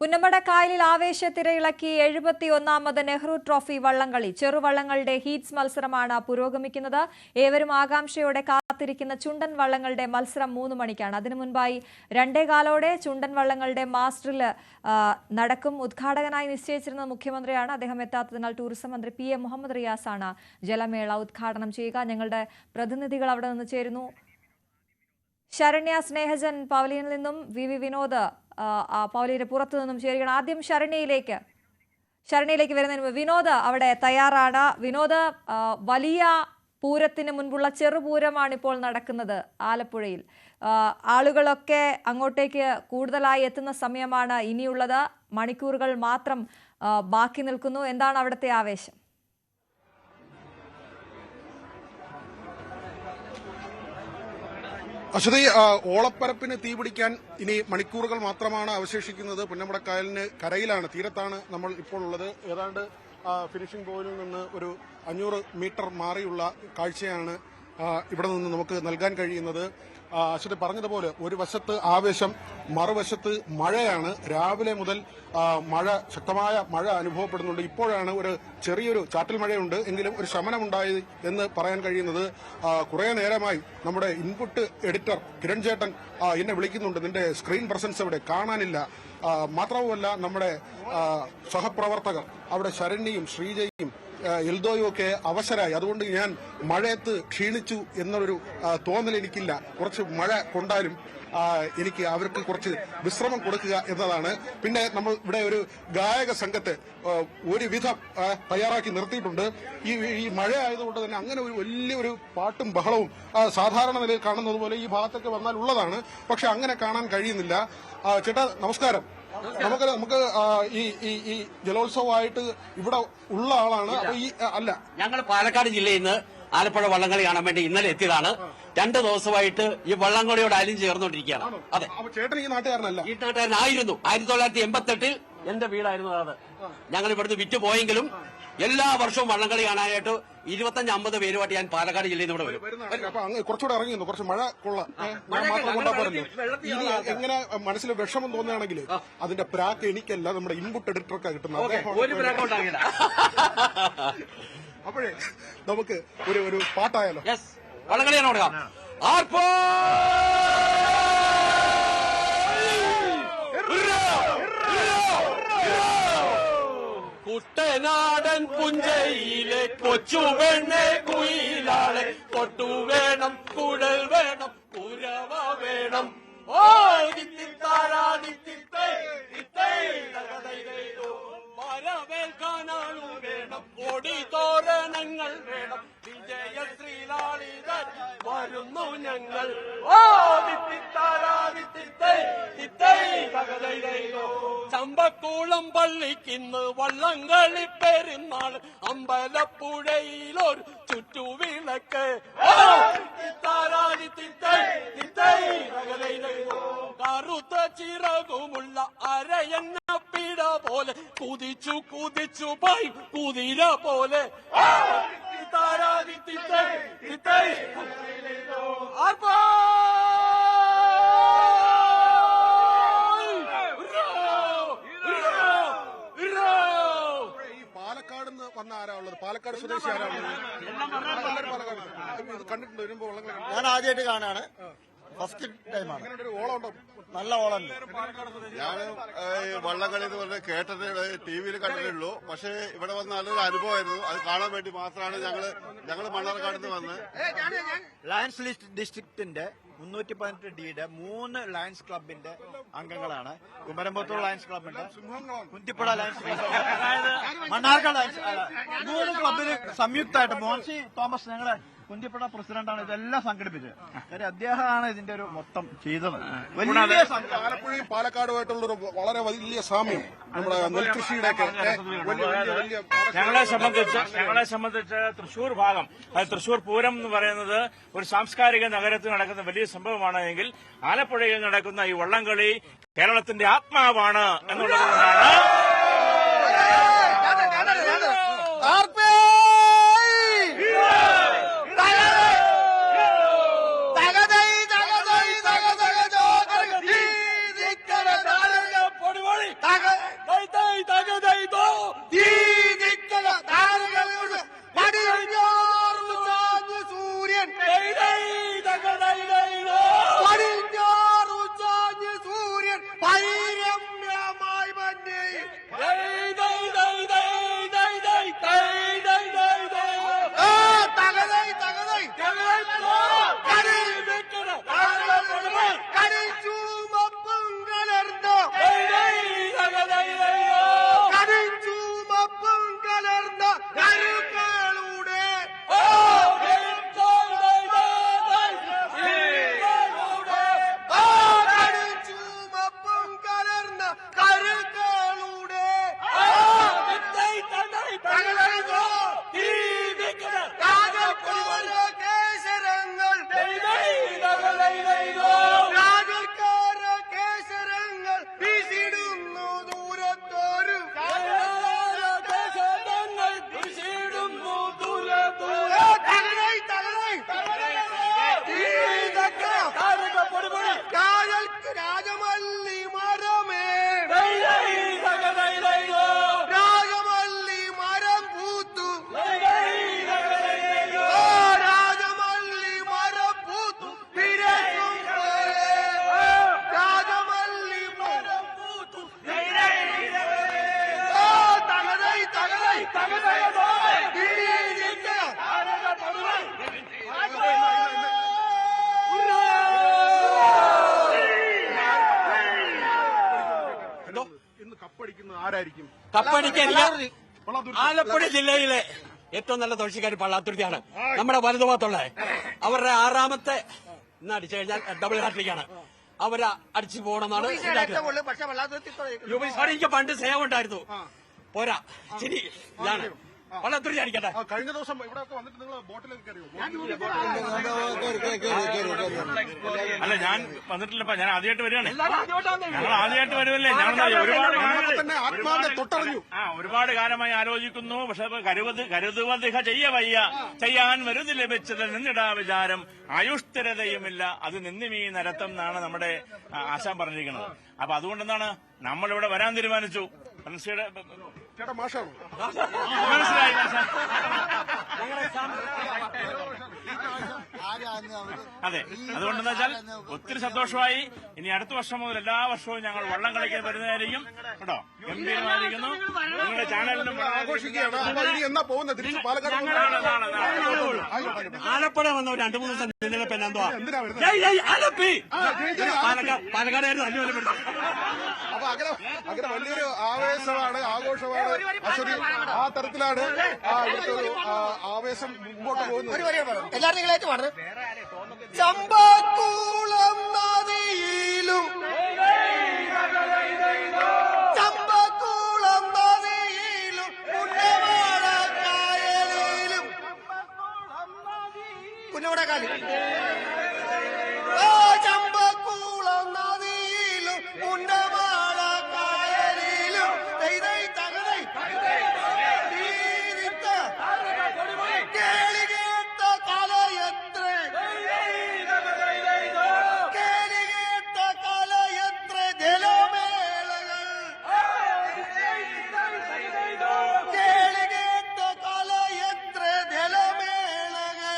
പുന്നമട കായലിൽ ആവേശത്തിരയിളക്കി 71ാമത് നെഹ്റു ട്രോഫി വള്ളംകളി. ചെറുവള്ളങ്ങളുടെ ഹീറ്റ്സ് മത്സരമാണ് പുരോഗമിക്കുന്നത്. ഏവരും ആകാംക്ഷയോടെ കാത്തിരിക്കുന്ന ചുണ്ടൻ വള്ളങ്ങളുടെ മത്സരം 3 മണിക്കാണ്. അതിനു മുൻപായി 2:15 ചുണ്ടൻ വള്ളങ്ങളുടെ മാസ്റ്ററിൽ നടക്കും. ഉദ്ഘാടകനായി നിശ്ചയിച്ചിരുന്നത് മുഖ്യമന്ത്രിയാണ്. അദ്ദേഹം എത്താത്തതിനാൽ ടൂറിസം മന്ത്രി PM മുഹമ്മദ് റിയാസാണ് ജലമേള ഉദ്ഘാടനം ചെയ്യുക. ഞങ്ങളുടെ പ്രതിനിധികൾ അവിടെ നിന്ന് ചേരുന്നു. ശരണ്യ സ്നേഹജൻ പവലിയനിൽ നിന്നും, VV വിനോദ് പവലിയുടെ പുറത്തു നിന്നും ചേരുകയാണ്. ആദ്യം ശരണ്യയിലേക്ക് വരുന്നതിന് വിനോദ് അവിടെ തയ്യാറാണ്. വിനോദ്, വലിയ പൂരത്തിന് മുൻപുള്ള ചെറുപൂരമാണ് ഇപ്പോൾ നടക്കുന്നത് ആലപ്പുഴയിൽ. ആളുകളൊക്കെ അങ്ങോട്ടേക്ക് കൂടുതലായി എത്തുന്ന സമയമാണ് ഇനിയുള്ളത്. മണിക്കൂറുകൾ മാത്രം ബാക്കി നിൽക്കുന്നു. എന്താണ് അവിടുത്തെ ആവേശം? അശ്വതി, ഓളപ്പരപ്പിന് തീപിടിക്കാൻ ഇനി മണിക്കൂറുകൾ മാത്രമാണ് അവശേഷിക്കുന്നത്. പുന്നമടക്കായലിന് കരയിലാണ്, തീരത്താണ് നമ്മൾ ഇപ്പോൾ ഉള്ളത്. ഏതാണ്ട് ഫിനിഷിംഗ് പോയിന്റിൽ നിന്ന് ഒരു 500 മീറ്റർ മാറിയുള്ള കാഴ്ചയാണ് ഇവിടെ നിന്ന് നമുക്ക് നൽകാൻ കഴിയുന്നത്. അശ്വതി പറഞ്ഞതുപോലെ ഒരു വശത്ത് ആവേശം, മറുവശത്ത് മഴയാണ്. രാവിലെ മുതൽ ശക്തമായ മഴ അനുഭവപ്പെടുന്നുണ്ട്. ഇപ്പോഴാണ് ഒരു ചെറിയൊരു ചാറ്റൽ മഴയുണ്ട്, എങ്കിലും ഒരു ശമനമുണ്ടായി എന്ന് പറയാൻ കഴിയുന്നത്. കുറെ നേരമായി നമ്മുടെ ഇൻപുട്ട് എഡിറ്റർ കിരൺ ചേട്ടൻ എന്നെ വിളിക്കുന്നുണ്ട്, നിന്റെ സ്ക്രീൻ പ്രസൻസ് അവിടെ കാണാനില്ല. മാത്രവുമല്ല നമ്മുടെ സഹപ്രവർത്തകർ അവിടെ ശരണ്യയും ശ്രീജയും എൽദോയും ഒക്കെ അവശരായി. അതുകൊണ്ട് ഞാൻ മഴയത്ത് ക്ഷീണിച്ചു എന്നൊരു തോന്നൽ എനിക്കില്ല. കുറച്ച് മഴ കൊണ്ടാലും എനിക്ക് അവർക്ക് കുറച്ച് വിശ്രമം കൊടുക്കുക എന്നതാണ്. പിന്നെ നമ്മൾ ഇവിടെ ഒരു ഗായക സംഘത്തെ ഒരുവിധം തയ്യാറാക്കി നിർത്തിയിട്ടുണ്ട്. ഈ മഴ ആയതുകൊണ്ട് തന്നെ അങ്ങനെ ഒരു വലിയൊരു പാട്ടും ബഹളവും സാധാരണ നിലയിൽ കാണുന്നത് പോലെ ഈ ഭാഗത്തൊക്കെ വന്നാൽ ഉള്ളതാണ്. പക്ഷെ അങ്ങനെ കാണാൻ കഴിയുന്നില്ല. ചേട്ടാ നമസ്കാരം. നമുക്ക് ഈ ജലോത്സവമായിട്ട് ഇവിടെ ഉള്ള ആളാണ്. അല്ല, ഞങ്ങൾ പാലക്കാട് ജില്ലയിൽ നിന്ന് ആലപ്പുഴ വള്ളംകളി കാണാൻ വേണ്ടി ഇന്നലെ എത്തിയതാണ്. 2 ദിവസമായിട്ട് ഈ വള്ളംകളിയോട് അലിഞ്ഞു ചേർന്നുകൊണ്ടിരിക്കുകയാണ്. അതെ, ചേട്ടൻ ഈ നാട്ടുകാരനല്ല? ഈ നാട്ടുകാരനായിരുന്നു. 1988 എന്റെ വീടായിരുന്നു അത്. ഞങ്ങൾ ഇവിടുന്ന് വിറ്റുപോയെങ്കിലും എല്ലാ വർഷവും വള്ളംകളി കാണാനായിട്ട് 25-50 പേരുമായിട്ട് ഞാൻ പാലക്കാട് ജില്ലയിൽ നിന്ന് ഇവിടെ വരും. കുറച്ചുകൂടെ ഇറങ്ങി കുറച്ച് മഴ കൊള്ളാം. എങ്ങനെ മനസ്സിൽ വിഷമം തോന്നുകയാണെങ്കിൽ അതിന്റെ പ്രാക്ക് എനിക്കല്ല, നമ്മുടെ ഇൻപുട്ട് എഡിറ്റർക്കാണ് കിട്ടുന്നത്. അപ്പോഴേ നമുക്ക് ഒരു പാട്ടായാലോ? വള്ളംകളിയാണ് കൊടുക്കാം. കുട്ടനാടൻ പുഞ്ചയിലെ കൊച്ചുവെണ്ണെ കുയിലാളെ കൊട്ടു വേണം, കുഴൽ വേണം, കുരവ വേണം. ഓ വരവേൽക്കാനാളു വേണം, ഓടിത്തോരണങ്ങൾ വേണം, വിജയശ്രീലാളിതൻ വരുന്നു ഞങ്ങൾ. ഓ ചമ്പക്കുളം പള്ളിക്കിന്ന് വള്ളംകളി പെരുന്നാൾ, അമ്പലപ്പുഴയിലൊരു ചുറ്റുവിളക്ക്. കറുത്ത ചിറകുമുള്ള അരയന്നപ്പിട പോലെ കുതിച്ചു കുതിച്ചു പോയി കുതിര പോലെ. പാലക്കാട് വന്ന ആരാ ഉള്ളത്? പാലക്കാട് സ്വദേശി ആരാ ഉള്ളത്? കണ്ടിട്ടുണ്ട് വരുമ്പോ? ഞാൻ ആദ്യമായിട്ട് കാണാണ്, ഫസ്റ്റ് ടൈമാണ്. നല്ല ഓളമുണ്ട്. ഞാൻ വള്ളംകളി എന്ന് പറഞ്ഞാൽ കേട്ടിട്ട് TV-യിൽ കണ്ടിട്ടുള്ളൂ. പക്ഷേ ഇവിടെ വന്ന നല്ലൊരു അനുഭവമായിരുന്നു. അത് കാണാൻ വേണ്ടി മാത്രമാണ് ഞങ്ങൾ മണ്ണാർക്കാട് നിന്ന് വന്ന്. ലയൺസ് ഡിസ്ട്രിക്റ്റിന്റെ 318D 3 ലയൺസ് ക്ലബിന്റെ അംഗങ്ങളാണ്. കുമരമ്പത്തൂർ ലയൺസ് ക്ലബിന്റെ, കുന്തിപ്പുഴ ലയൺസ്, മണ്ണാർക്കാട് ലയൺസ്, 3 ക്ലബിന് സംയുക്തമായിട്ട് മോൻസി തോമസ് ഞങ്ങളെ കുന്തിപ്പുഴ പ്രസിഡന്റാണ് ഇതെല്ലാം സംഘടിപ്പിച്ചത്. കാര്യം അദ്ദേഹമാണ് ഇതിന്റെ ഒരു മൊത്തം ചെയ്തത്. ആലപ്പുഴയും പാലക്കാടുമായിട്ടുള്ളൊരു വളരെ വലിയ സാമ്യം നമ്മുടെ നെൽകൃഷിയുടെ ഞങ്ങളെ സംബന്ധിച്ച് തൃശൂർ ഭാഗം, തൃശൂർ പൂരം എന്ന് പറയുന്നത് ഒരു സാംസ്കാരിക നഗരത്തിൽ നടക്കുന്ന വലിയ സംഭവമാണ്. എങ്കിൽ ആലപ്പുഴയിൽ നടക്കുന്ന ഈ വള്ളംകളി കേരളത്തിന്റെ ആത്മാവാണ് എന്നുള്ളതുകൊണ്ടാണ് കപ്പടിക്കുന്നത് ആരായിരിക്കും? കപ്പടിക്കാൻ ആലപ്പുഴ ജില്ലയിലെ ഏറ്റവും നല്ല തുഴച്ചിക്കാർ പള്ളാത്തുരുത്തിയാണ്. നമ്മുടെ വലതുഭാഗത്തുള്ള അവരുടെ 6ാമത്തെ ഇന്ന് അടിച്ചു കഴിഞ്ഞാൽ ഡബിൾ ഹാട്രിക്കാണ്. അവരെ അടിച്ചു പോകണമെന്നാണ് എനിക്ക് പണ്ട് സേവ ഉണ്ടായിരുന്നു. പോരാ ശരി ഇതാണ് വള്ളത്തുരുത്തി അടിക്കട്ടെ. കഴിഞ്ഞ ദിവസം ഇവിടെ വന്നിട്ട് നിങ്ങൾ ബോട്ടിലേക്ക് കയറിയോ? അല്ല ഞാൻ വന്നിട്ടില്ലപ്പ, ഞാൻ ആദ്യമായിട്ട് വരികയാണ്. ഞങ്ങൾ ആദ്യമായിട്ട് വരുമല്ലേ. ഒരുപാട് കാലമായി ആലോചിക്കുന്നു. പക്ഷെ കരുതുവതിഹ ചെയ്യവയ്യ ചെയ്യാൻ വരുതി ലഭിച്ചത് നിന്നിടാ വിചാരം ആയുഷ്ഠിരതയുമില്ല അത് നിന്നിമീ നരത്തം എന്നാണ് നമ്മുടെ ആശാൻ പറഞ്ഞിരിക്കുന്നത്. അപ്പൊ അതുകൊണ്ടെന്താണ് നമ്മളിവിടെ വരാൻ തീരുമാനിച്ചു. മനസ്സിലായി. അതെ, അതുകൊണ്ടെന്ന് വെച്ചാൽ ഒത്തിരി സന്തോഷമായി. ഇനി അടുത്ത വർഷം മുതൽ എല്ലാ വർഷവും ഞങ്ങൾ വള്ളം കളിക്കാൻ വരുന്നതായിരിക്കും കേട്ടോ. ഗംഭീരമായിരിക്കുന്നു. നിങ്ങളുടെ ചാനലിലും ആലപ്പുഴ വന്ന 2-3 ദിവസം നിന്നപ്പോ എന്തുവാ പാലക്കാടായിരുന്നു അഞ്ഞൂറ്. അപ്പൊ അങ്ങനെ വലിയൊരു ആവേശമാണ്, ആഘോഷമാണ്. ആ തരത്തിലാണ് ആവേശം മുമ്പോട്ട് പോകുന്നത്. ചമ്പക്കുളം നദിയിലും ചമ്പക്കുളം നദിയിലും പുന്നമടക്കായലിലും പുന്നമടക്കായൽ ചമ്പക്കുളം നദിയിലും പുന്നമടക്കായലിലും കേളികേട്ട കലയത്ര ജലമേളകൾ കേളികേട്ട കലയത്ര ജലമേളകൾ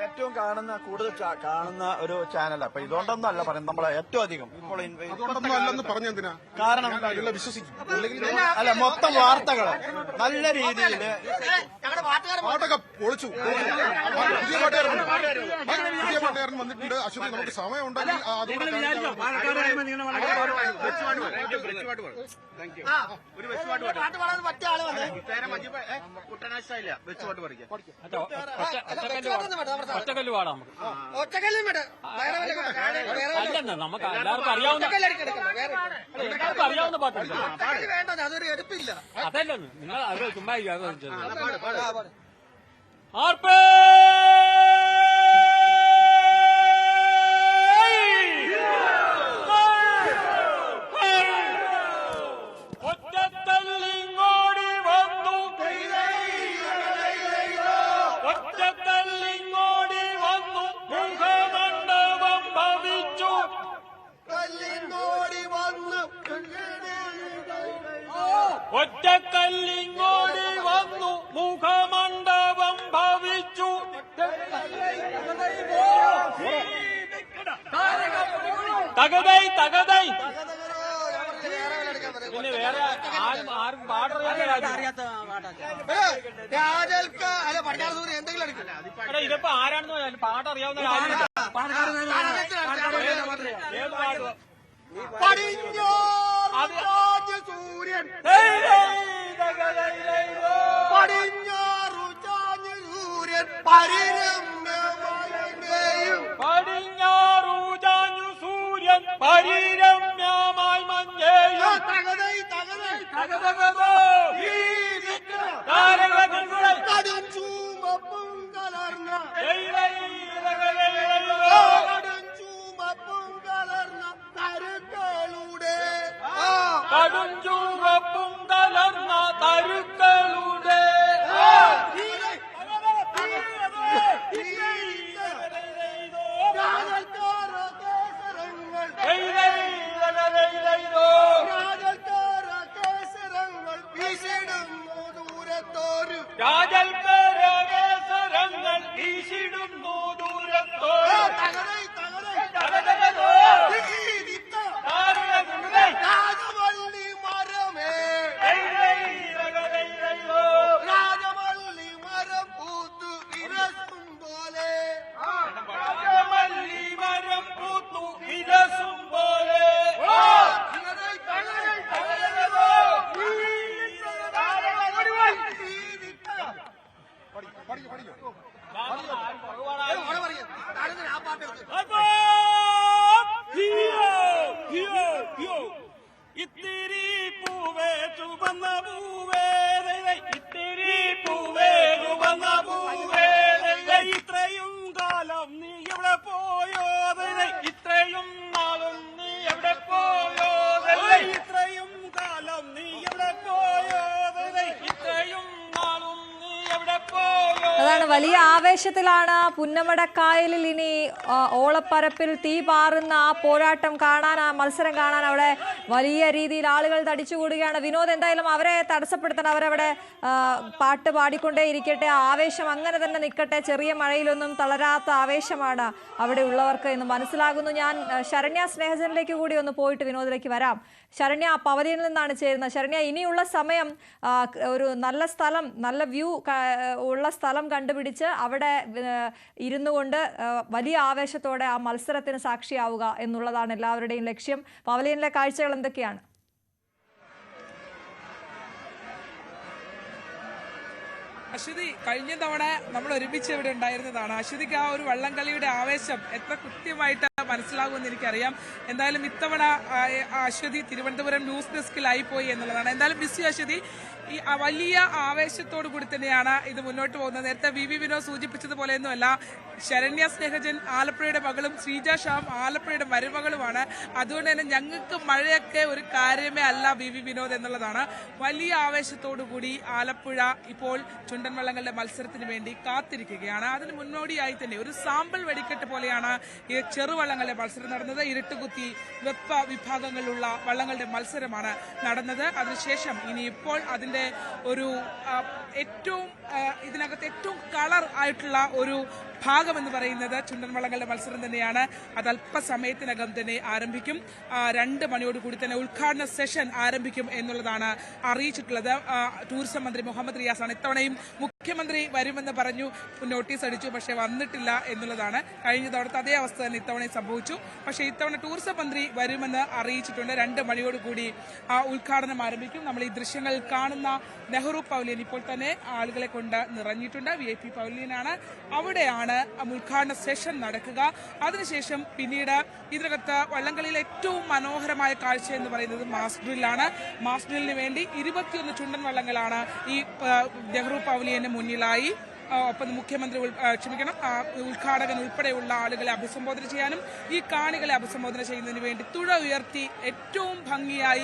ഏറ്റവും കൂടുതൽ കാണുന്ന ഒരു ചാനൽ. അപ്പൊ ഇതുകൊണ്ടൊന്നും അല്ല പറയുന്നത്, നമ്മളെ ഏറ്റവും അധികം ഇപ്പോൾ പറഞ്ഞെന്തിനാ? കാരണം വിശ്വസിക്കും അല്ല, മൊത്തം വാർത്തകൾ നല്ല രീതിയിൽ പാട്ടൊക്കെ പൊളിച്ചു. പുതിയ പാട്ടുകാരൻ വന്നിട്ടുണ്ട്. അശ്വതി, നമുക്ക് സമയം ഉണ്ടെങ്കിൽ മറ്റേ ആള് വന്ന് ഒറ്റക്കല്ല് പാടാം. ഒറ്റക്കല്ലും നമുക്ക് എല്ലാവർക്കും അറിയാവുന്ന പാട്ടുണ്ട്. വേണ്ട, അതൊരു എടുപ്പില്ല. അതല്ലോ നിങ്ങൾ അവർ ചുമ്മാ ഒറ്റക്കല്ലിങ്ങോടി വന്നു മുഖമണ്ഡപം ഭവിച്ചു. തകതൈ തകതൈ. പിന്നെ വേറെ ആരും പാടറിയാത്ത ഇതിപ്പോ ആരാണെന്ന് പാട്ടറിയാവുന്ന സൂര്യൻ പടിഞ്ഞാറു ചാഞ്ഞു സൂര്യൻ പടിഞ്ഞാറു ചാഞ്ഞു സൂര്യൻ പരിരമ്യമായി മഞ്ഞേയും കടും ചൂമപ്പും കലർന്ന തരുക്കളുടെ കടുഞ്ചൂറപ്പും കലർന്ന തരുക്കളുടെ കേസരങ്ങൾ വീശിടും ഇത്തിരി പൂവേ ചുവന്ന പൂവേ ഇത്തിരി പൂവേ ചുവന്ന പൂവേ ഇത്രയും കാലം നീ എവിടെ പോയോ ഇത്രയും നാളും നീ എവിടെ പോയോ ഇത്രയും കാലം നീ എവിടെ പോയോ ഇത്രയും നാളും നീ എവിടെ പോയോ. അതാണ് വലിയ ആവേശത്തിലാണ് പുന്നമടക്കായലിൽ ഇനി ഓളപ്പരപ്പിൽ തീ പാറുന്ന ആ പോരാട്ടം കാണാൻ, ആ മത്സരം കാണാൻ അവിടെ വലിയ രീതിയിൽ ആളുകൾ തടിച്ചുകൂടുകയാണ്. വിനോദ്, എന്തായാലും അവരെ തടസ്സപ്പെടുത്തണം, അവരവിടെ പാട്ട് പാടിക്കൊണ്ടേ ഇരിക്കട്ടെ, ആവേശം അങ്ങനെ തന്നെ നിൽക്കട്ടെ. ചെറിയ മഴയിലൊന്നും തളരാത്ത ആവേശമാണ് അവിടെ ഉള്ളവർക്ക് എന്ന് മനസ്സിലാകുന്നു. ഞാൻ ശരണ്യ സ്നേഹജനിലേക്ക് കൂടി ഒന്ന് പോയിട്ട് വിനോദിലേക്ക് വരാം. ശരണ്യ പവലിയനിൽ നിന്നാണ് ചേരുന്നത്. ശരണ്യ, ഇനിയുള്ള സമയം ഒരു നല്ല സ്ഥലം, നല്ല വ്യൂ ഉള്ള സ്ഥലം കണ്ടുപിടിച്ച് അവിടെ ഇരുന്നു കൊണ്ട് വലിയ ആവേശത്തോടെ ആ മത്സരത്തിന് സാക്ഷിയാവുക എന്നുള്ളതാണ് എല്ലാവരുടെയും ലക്ഷ്യം. പവലിയനിലെ കാഴ്ചകൾ എന്തൊക്കെയാണ്? അശ്വതി, കഴിഞ്ഞ തവണ നമ്മൾ ഒരുമിച്ച് ഇവിടെ ഉണ്ടായിരുന്നതാണ്. അശ്വതിക്ക് ആ ഒരു വള്ളംകളിയുടെ ആവേശം എത്ര കൃത്യമായിട്ട് മനസ്സിലാകുമെന്ന് എനിക്കറിയാം. എന്തായാലും ഇത്തവണ അശ്വതി തിരുവനന്തപുരം ന്യൂസ് ഡെസ്കിലായി പോയി എന്നുള്ളതാണ്. എന്തായാലും മിസ് അശ്വതി, ഈ വലിയ ആവേശത്തോടു കൂടി തന്നെയാണ് ഇത് മുന്നോട്ട് പോകുന്നത്. നേരത്തെ വി വിനോദ് സൂചിപ്പിച്ചതുപോലെയൊന്നുമല്ല, ശരണ്യ സ്നേഹജൻ ആലപ്പുഴയുടെ മകളും ശ്രീജ ഷാം ആലപ്പുഴയുടെ മരുമകളുമാണ്. അതുകൊണ്ട് തന്നെ ഞങ്ങൾക്ക് മഴയൊക്കെ ഒരു കാര്യമേ അല്ല വി വിനോദ് എന്നുള്ളതാണ്. വലിയ ആവേശത്തോടു കൂടി ആലപ്പുഴ ഇപ്പോൾ ചുണ്ടൻ വള്ളങ്ങളുടെ മത്സരത്തിന് വേണ്ടി കാത്തിരിക്കുകയാണ്. അതിന് മുന്നോടിയായി തന്നെ ഒരു സാമ്പിൾ വെടിക്കെട്ട് പോലെയാണ് ഈ ചെറുവള്ളങ്ങളുടെ മത്സരം നടന്നത്. ഇരുട്ടുകുത്തി വെപ്പ വിഭാഗങ്ങളിലുള്ള വള്ളങ്ങളുടെ മത്സരമാണ് നടന്നത്. അതിനുശേഷം ഇനി ഇപ്പോൾ അതിന്റെ ഒരു ഏറ്റവും ഇതിനകത്ത് ഏറ്റവും കളർ ആയിട്ടുള്ള ഒരു ഭാഗം എന്ന് പറയുന്നത് ചുണ്ടൻ വള്ളങ്ങളുടെ മത്സരം തന്നെയാണ്. അത് അല്പസമയത്തിനകം തന്നെ ആരംഭിക്കും. 2 മണിയോടുകൂടി തന്നെ ഉദ്ഘാടന സെഷൻ ആരംഭിക്കും എന്നുള്ളതാണ് അറിയിച്ചിട്ടുള്ളത്. ടൂറിസം മന്ത്രി മുഹമ്മദ് റിയാസാണ്. ഇത്തവണയും മുഖ്യമന്ത്രി വരുമെന്ന് പറഞ്ഞു നോട്ടീസ് അടിച്ചു, പക്ഷേ വന്നിട്ടില്ല എന്നുള്ളതാണ്. കഴിഞ്ഞ തവണത്തെ അതേ അവസ്ഥ തന്നെ ഇത്തവണയും സംഭവിച്ചു. പക്ഷേ ഇത്തവണ ടൂറിസം മന്ത്രി വരുമെന്ന് അറിയിച്ചിട്ടുണ്ട്. 2 മണിയോടുകൂടി ആ ഉദ്ഘാടനം ആരംഭിക്കും. നമ്മൾ ഈ ദൃശ്യങ്ങൾ കാണുന്ന നെഹ്റു പവലിയൻ ഇപ്പോൾ തന്നെ ആളുകളെ കൊണ്ട് നിറഞ്ഞിട്ടുണ്ട്. VIP പവലിയനാണ്. അവിടെയാണ് ഉദ്ഘാടന സെഷൻ നടക്കുക. അതിനുശേഷം പിന്നീട് ഇതിനകത്ത് വള്ളംകളിയിലെ ഏറ്റവും മനോഹരമായ കാഴ്ച എന്ന് പറയുന്നത് മാസ് ഡ്രില്ലാണ്. മാസ് ഡ്രില്ലിന് വേണ്ടി 21 ചുണ്ടൻ വള്ളങ്ങളാണ് ഈ നെഹ്റു പവലിയന് മുന്നിലായി. ഒപ്പം മുഖ്യമന്ത്രി ഉദ്ഘാടകൻ ഉൾപ്പെടെയുള്ള ആളുകളെ അഭിസംബോധന ചെയ്യാനും ഈ കാണികളെ അഭിസംബോധന ചെയ്യുന്നതിന് വേണ്ടി തുഴ ഉയർത്തി ഏറ്റവും ഭംഗിയായി